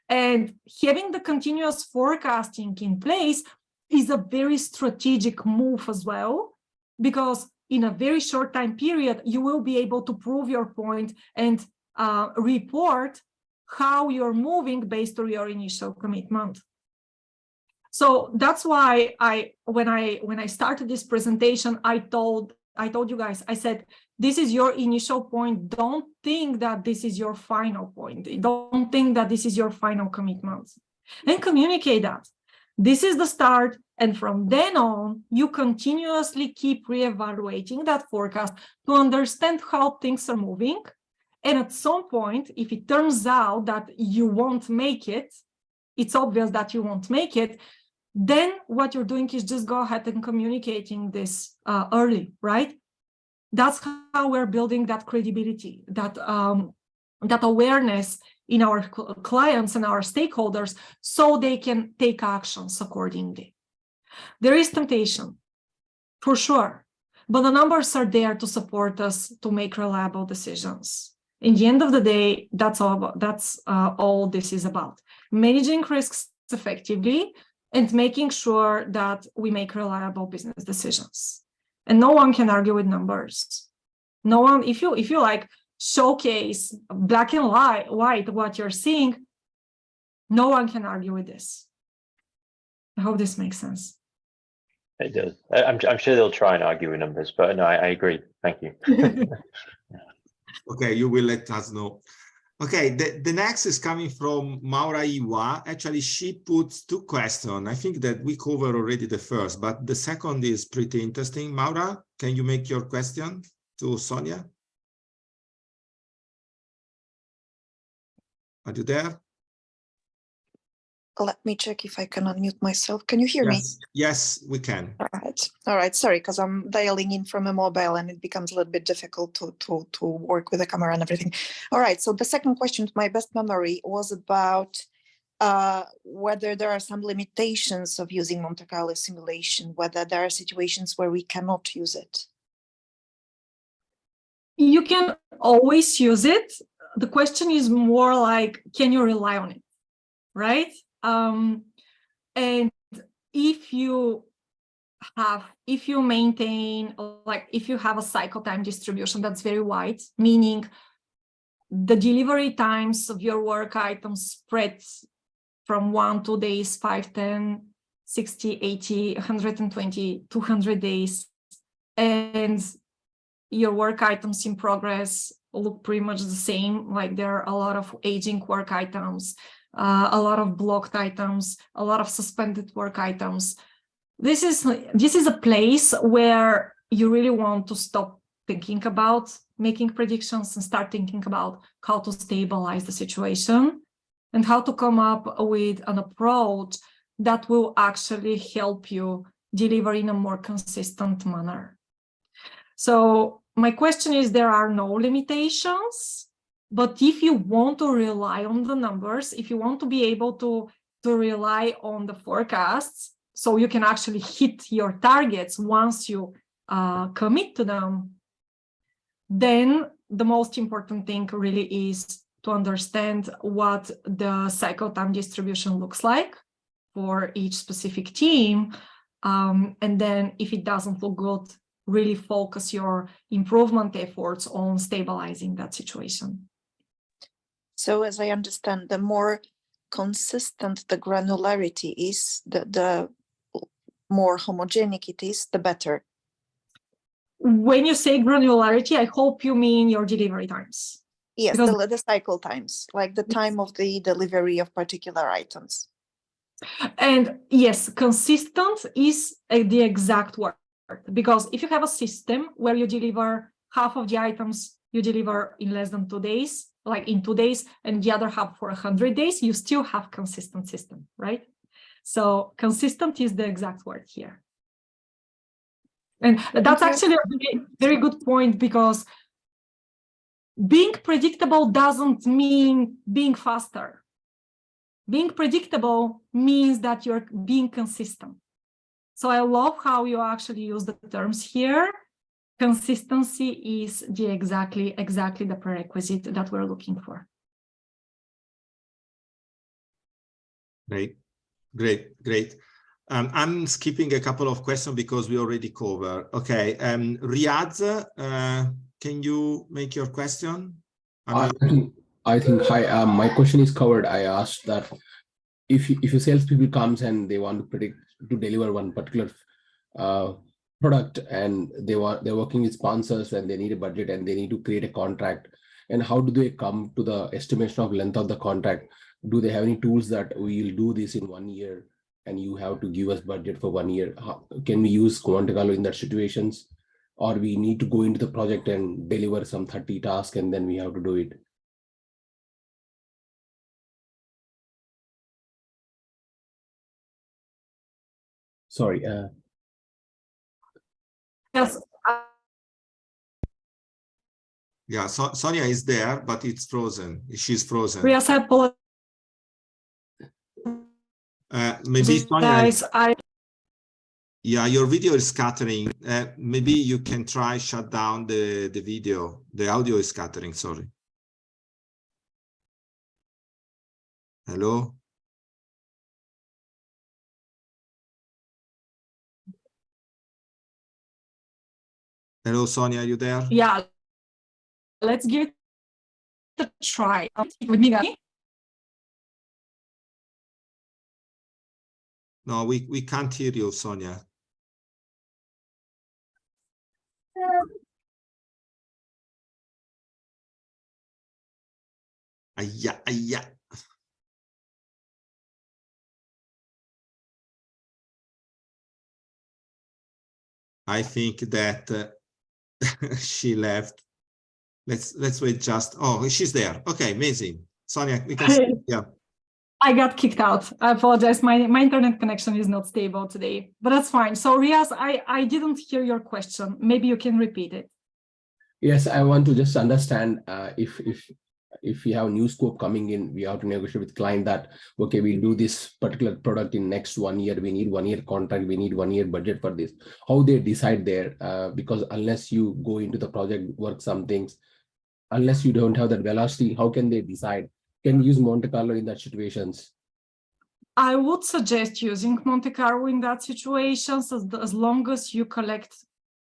And having the continuous forecasting in place is a very strategic move as well, because in a very short time period, you will be able to prove your point and report how you're moving based on your initial commitment. So that's why when I started this presentation, I told you guys, I said, this is your initial point. Don't think that this is your final point. Don't think that this is your final commitment. And communicate that. This is the start. And from then on, you continuously keep reevaluating that forecast to understand how things are moving. And at some point, if it turns out that you won't make it, it's obvious that you won't make it, then what you're doing is just go ahead and communicating this early, right? That's how we're building that credibility, that awareness in our clients and our stakeholders, so they can take actions accordingly. There is temptation, for sure, but the numbers are there to support us to make reliable decisions. In the end of the day, that's all this is about. Managing risks effectively and making sure that we make reliable business decisions. And no one can argue with numbers. No one, if you like showcase black and white what you're seeing, no one can argue with this. I hope this makes sense. It does. I'm sure they'll try and argue with numbers, but no, I agree. Thank you. Okay, you will let us know. Okay, the next is coming from Maura Iwa. Actually, she puts two questions. I think that we covered already the first, but the second is pretty interesting. Maura, can you make your question to Sonya? Are you there? Let me check if I can unmute myself. Can you hear me? Yes, we can. All right. Sorry, because I'm dialing in from a mobile and it becomes a little bit difficult to work with the camera and everything. All right. So the second question, to my best memory, was about whether there are some limitations of using Monte Carlo simulation, whether there are situations where we cannot use it. You can always use it. The question is more like, can you rely on it, right? And if you maintain, like if you have a cycle time distribution that's very wide, meaning the delivery times of your work items spread from 1, 2 days, 5, 10, 60, 80, 120, 200 days, and your work items in progress look pretty much the same, like there are a lot of aging work items, a lot of blocked items, a lot of suspended work items. This is a place where you really want to stop thinking about making predictions and start thinking about how to stabilize the situation and how to come up with an approach that will actually help you deliver in a more consistent manner. So my question is, there are no limitations, but if you want to rely on the numbers, if you want to be able to rely on the forecasts, so you can actually hit your targets once you commit to them, then the most important thing really is to understand what the cycle time distribution looks like for each specific team. And then if it doesn't look good, really focus your improvement efforts on stabilizing that situation. So as I understand, the more consistent the granularity is, the more homogenic it is, the better. When you say granularity, I hope you mean your delivery times. Yes, because the cycle times, like the time of the delivery of particular items. And yes, consistent is the exact word, because if you have a system where you deliver half of the items you deliver in less than 2 days, like in 2 days, and the other half for 100 days, you still have consistent system, right? So consistent is the exact word here. And that's actually a very, very good point, because being predictable doesn't mean being faster. Being predictable means that you're being consistent. So I love how you actually use the terms here. Consistency is the exactly the prerequisite that we're looking for. Great. I'm skipping a couple of questions because we already covered. Okay, Riyadh, can you make your question? I think hi. My question is covered. I asked that if a salespeople comes and they want to deliver one particular product, and they're working with sponsors and they need a budget and they need to create a contract, and how do they come to the estimation of length of the contract? Do they have any tools that we'll do this in 1 year and you have to give us budget for 1 year? Can we use Monte Carlo in that situations, or we need to go into the project and deliver some 30 tasks and then we have to do it? Sorry. Yes. Yeah, so Sonya is there, but it's frozen. She's frozen. Yes, I apologize. Maybe Sonya, Guys, yeah, your video is scattering. Maybe you can try shut down the video. The audio is scattering, sorry. Hello? Hello, Sonya, are you there? Yeah, let's give it a try. With me, guys? No, we can't hear you, Sonya. Yeah. I think that she left. Let's wait just. Oh, she's there. Okay, amazing. Sonya, we can see. Yeah. I got kicked out. I apologize. My internet connection is not stable today, but that's fine. So Riaz, I didn't hear your question. Maybe you can repeat it. Yes, I want to just understand if we have new scope coming in, we have to negotiate with client that, okay, we'll do this particular product in next 1 year. We need 1 year contract. We need 1 year budget for this. How they decide there? Because unless you go into the project, work some things, unless you don't have that velocity, how can they decide? Can we use Monte Carlo in that situations? I would suggest using Monte Carlo in that situation, as long as you collect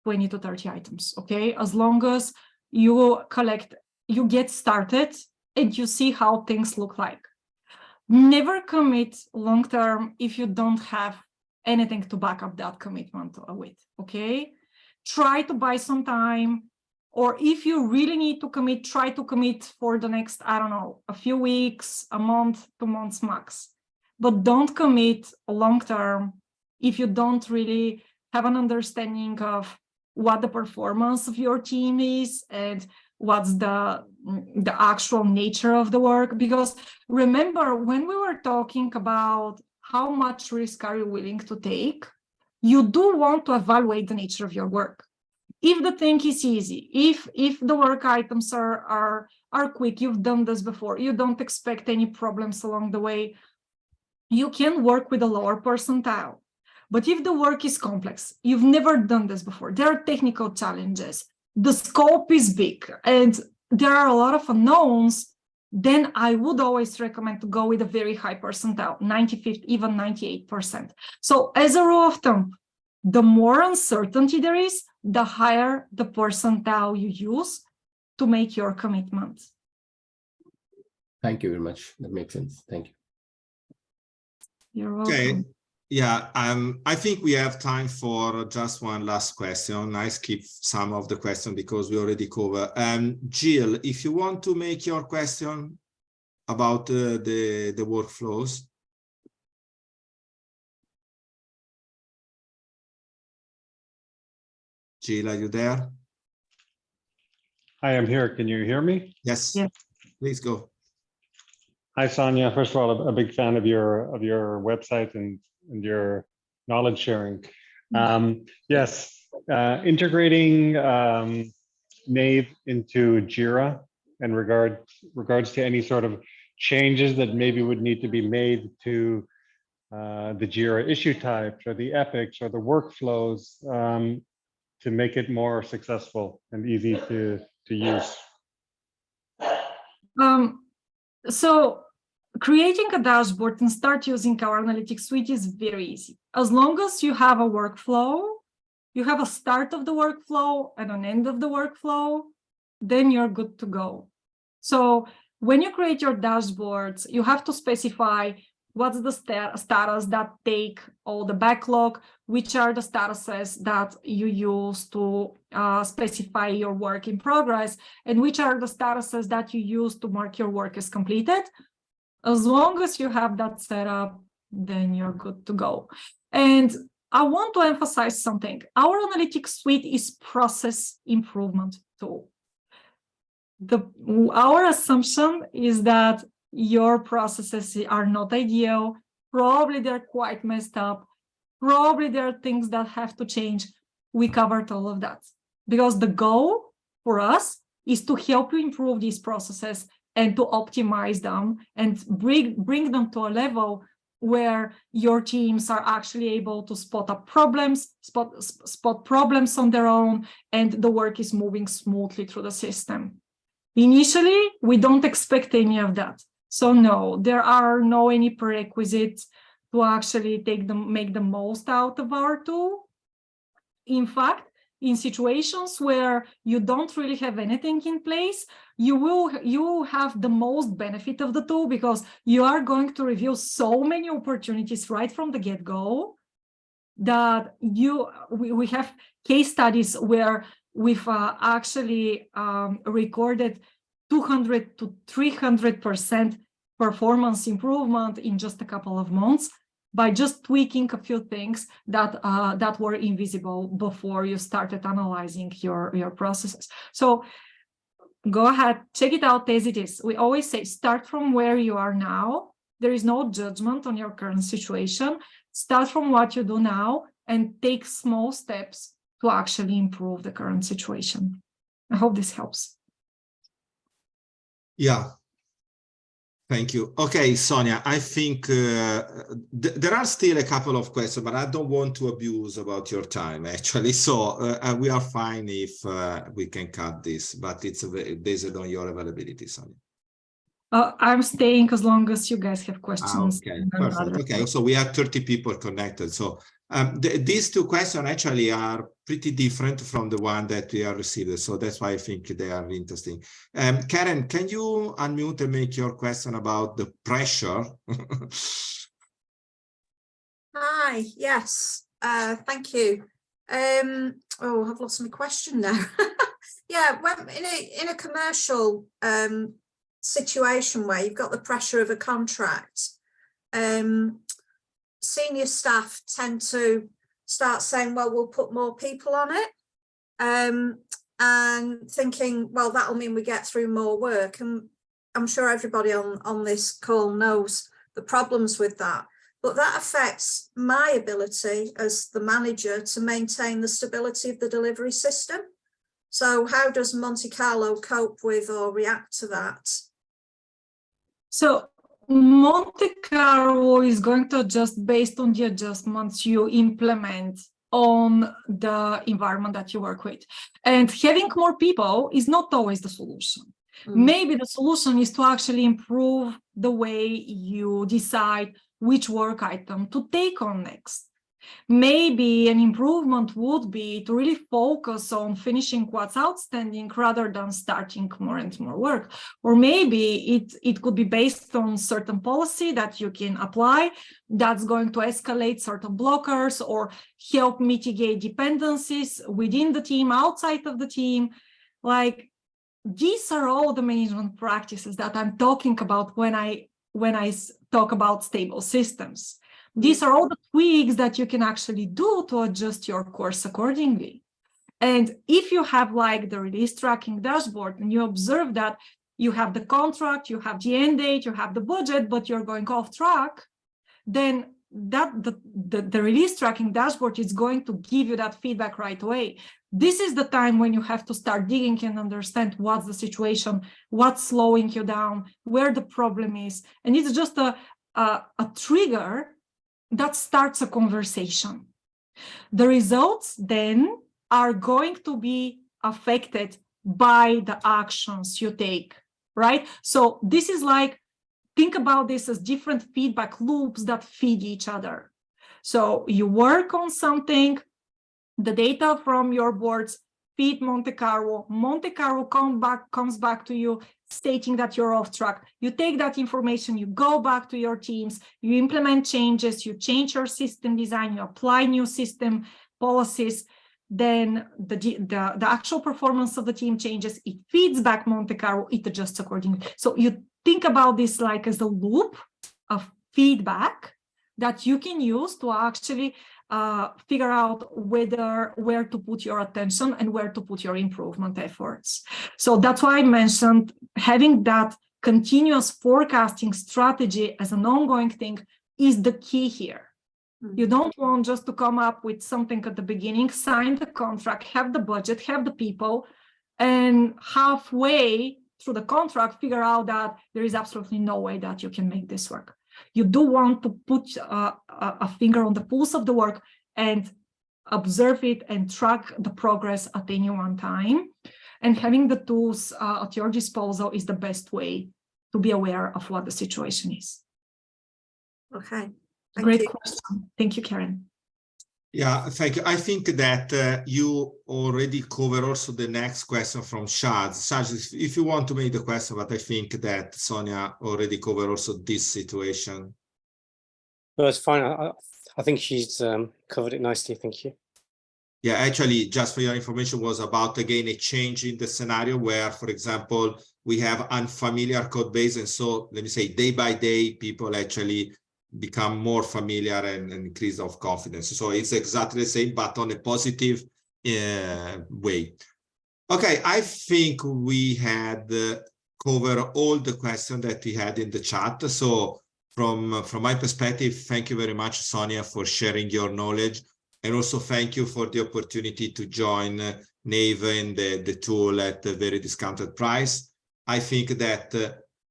20 to 30 items, okay? As long as you get started and you see how things look like. Never commit long-term if you don't have anything to back up that commitment with, okay? Try to buy some time, or if you really need to commit, try to commit for the next, I don't know, a few weeks, a month, 2 months max. But don't commit long-term if you don't really have an understanding of what the performance of your team is and what's the actual nature of the work. Because remember, when we were talking about how much risk are you willing to take, you do want to evaluate the nature of your work. If the thing is easy, if the work items are quick, you've done this before, you don't expect any problems along the way, you can work with a lower percentile. But if the work is complex, you've never done this before, there are technical challenges, the scope is big, and there are a lot of unknowns, then I would always recommend to go with a very high percentile, 95, even 98%. So as a rule of thumb, the more uncertainty there is, the higher the percentile you use to make your commitment. Thank you very much. That makes sense. Thank you. You're welcome. Okay. Yeah, I think we have time for just one last question. I skip some of the question because we already covered. Jill, if you want to make your question about the workflows. Jill, are you there? I am here. Can you hear me? Yes. Yes. Please go. Hi, Sonya. First of all, a big fan of your website and your knowledge sharing. Yes, integrating Nave into Jira in regards to any sort of changes that maybe would need to be made to the Jira issue types or the epics or the workflows to make it more successful and easy to use. So creating a dashboard and start using our analytics suite is very easy. As long as you have a workflow, you have a start of the workflow and an end of the workflow, then you're good to go. So when you create your dashboards, you have to specify what's the status that take all the backlog, which are the statuses that you use to specify your work in progress, and which are the statuses that you use to mark your work as completed. As long as you have that set up, then you're good to go. And I want to emphasize something. Our analytics suite is process improvement tool. Our assumption is that your processes are not ideal. Probably they're quite messed up. Probably there are things that have to change. We covered all of that because the goal for us is to help you improve these processes and to optimize them and bring them to a level where your teams are actually able to spot problems on their own, and the work is moving smoothly through the system. Initially, we don't expect any of that. So no, there are no any prerequisites to actually make the most out of our tool. In fact, in situations where you don't really have anything in place, you will have the most benefit of the tool because you are going to review so many opportunities right from the get-go that we have case studies where we've actually recorded 200 to 300% performance improvement in just a couple of months by just tweaking a few things that were invisible before you started analyzing your processes. So go ahead, check it out as it is. We always say start from where you are now. There is no judgment on your current situation. Start from what you do now and take small steps to actually improve the current situation. I hope this helps. Yeah. Thank you. Okay, Sonia, I think there are still a couple of questions, but I don't want to abuse about your time, actually. So we are fine if we can cut this, but it's based on your availability, Sonia. I'm staying as long as you guys have questions. Okay, perfect. Okay, so we have 30 people connected. So these two questions actually are pretty different from the one that we are receiving. So that's why I think they are interesting. Karen, can you unmute and make your question about the pressure? Hi, yes, thank you. Oh, I've lost my question now. Yeah, when in a commercial situation where you've got the pressure of a contract, senior staff tend to start saying, well, we'll put more people on it, and thinking, well, that'll mean we get through more work. And I'm sure everybody on this call knows the problems with that, but that affects my ability as the manager to maintain the stability of the delivery system. So how does Monte Carlo cope with or react to that? So Monte Carlo is going to adjust based on the adjustments you implement on the environment that you work with. And having more people is not always the solution. Maybe the solution is to actually improve the way you decide which work item to take on next. Maybe an improvement would be to really focus on finishing what's outstanding rather than starting more and more work. Or maybe it could be based on certain policy that you can apply that's going to escalate certain blockers or help mitigate dependencies within the team, outside of the team. Like, these are all the management practices that I'm talking about when I talk about stable systems. These are all the tweaks that you can actually do to adjust your course accordingly. And if you have like the release tracking dashboard and you observe that you have the contract, you have the end date, you have the budget, but you're going off track, then the release tracking dashboard is going to give you that feedback right away. This is the time when you have to start digging and understand what's the situation, what's slowing you down, where the problem is. And it's just a trigger that starts a conversation. The results then are going to be affected by the actions you take, right? So this is like, think about this as different feedback loops that feed each other. So you work on something, the data from your boards feed Monte Carlo. Monte Carlo comes back to you stating that you're off track. You take that information, you go back to your teams, you implement changes, you change your system design, you apply new system policies, then the actual performance of the team changes, it feeds back Monte Carlo, it adjusts accordingly. So you think about this like as a loop of feedback that you can use to actually figure out where to put your attention and where to put your improvement efforts. So that's why I mentioned having that continuous forecasting strategy as an ongoing thing is the key here. You don't want just to come up with something at the beginning, sign the contract, have the budget, have the people, and halfway through the contract, figure out that there is absolutely no way that you can make this work. You do want to put a finger on the pulse of the work and observe it and track the progress at any one time. And having the tools at your disposal is the best way to be aware of what the situation is. Okay. Great question. Thank you, Karen. Yeah, thank you. I think that you already covered also the next question from Shaz. Shaz, if you want to make the question, but I think that Sonya already covered also this situation. No, it's fine. I think she's covered it nicely. Thank you. Yeah, actually, just for your information, was about, again, a change in the scenario where, for example, we have unfamiliar code base. And so, let me say, day by day, people actually become more familiar and increase of confidence. So it's exactly the same, but on a positive way. Okay, I think we had covered all the questions that we had in the chat. So from my perspective, thank you very much, Sonya, for sharing your knowledge. And also thank you for the opportunity to join Nave and the tool at a very discounted price. I think that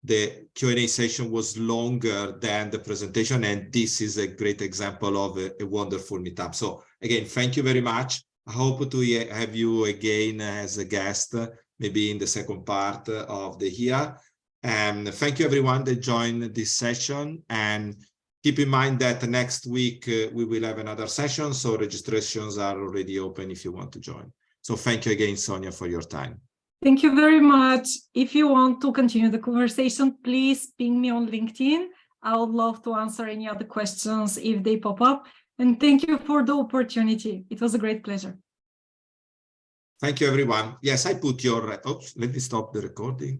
the Q&A session was longer than the presentation, and this is a great example of a wonderful meetup. So again, thank you very much. I hope to have you again as a guest, maybe in the second part of the year. And thank you everyone that joined this session. And keep in mind that next week we will have another session. So registrations are already open if you want to join. So thank you again, Sonya, for your time. Thank you very much. If you want to continue the conversation, please ping me on LinkedIn. I would love to answer any other questions if they pop up. And thank you for the opportunity. It was a great pleasure. Thank you, everyone. Yes, I put your, oops, let me stop the recording.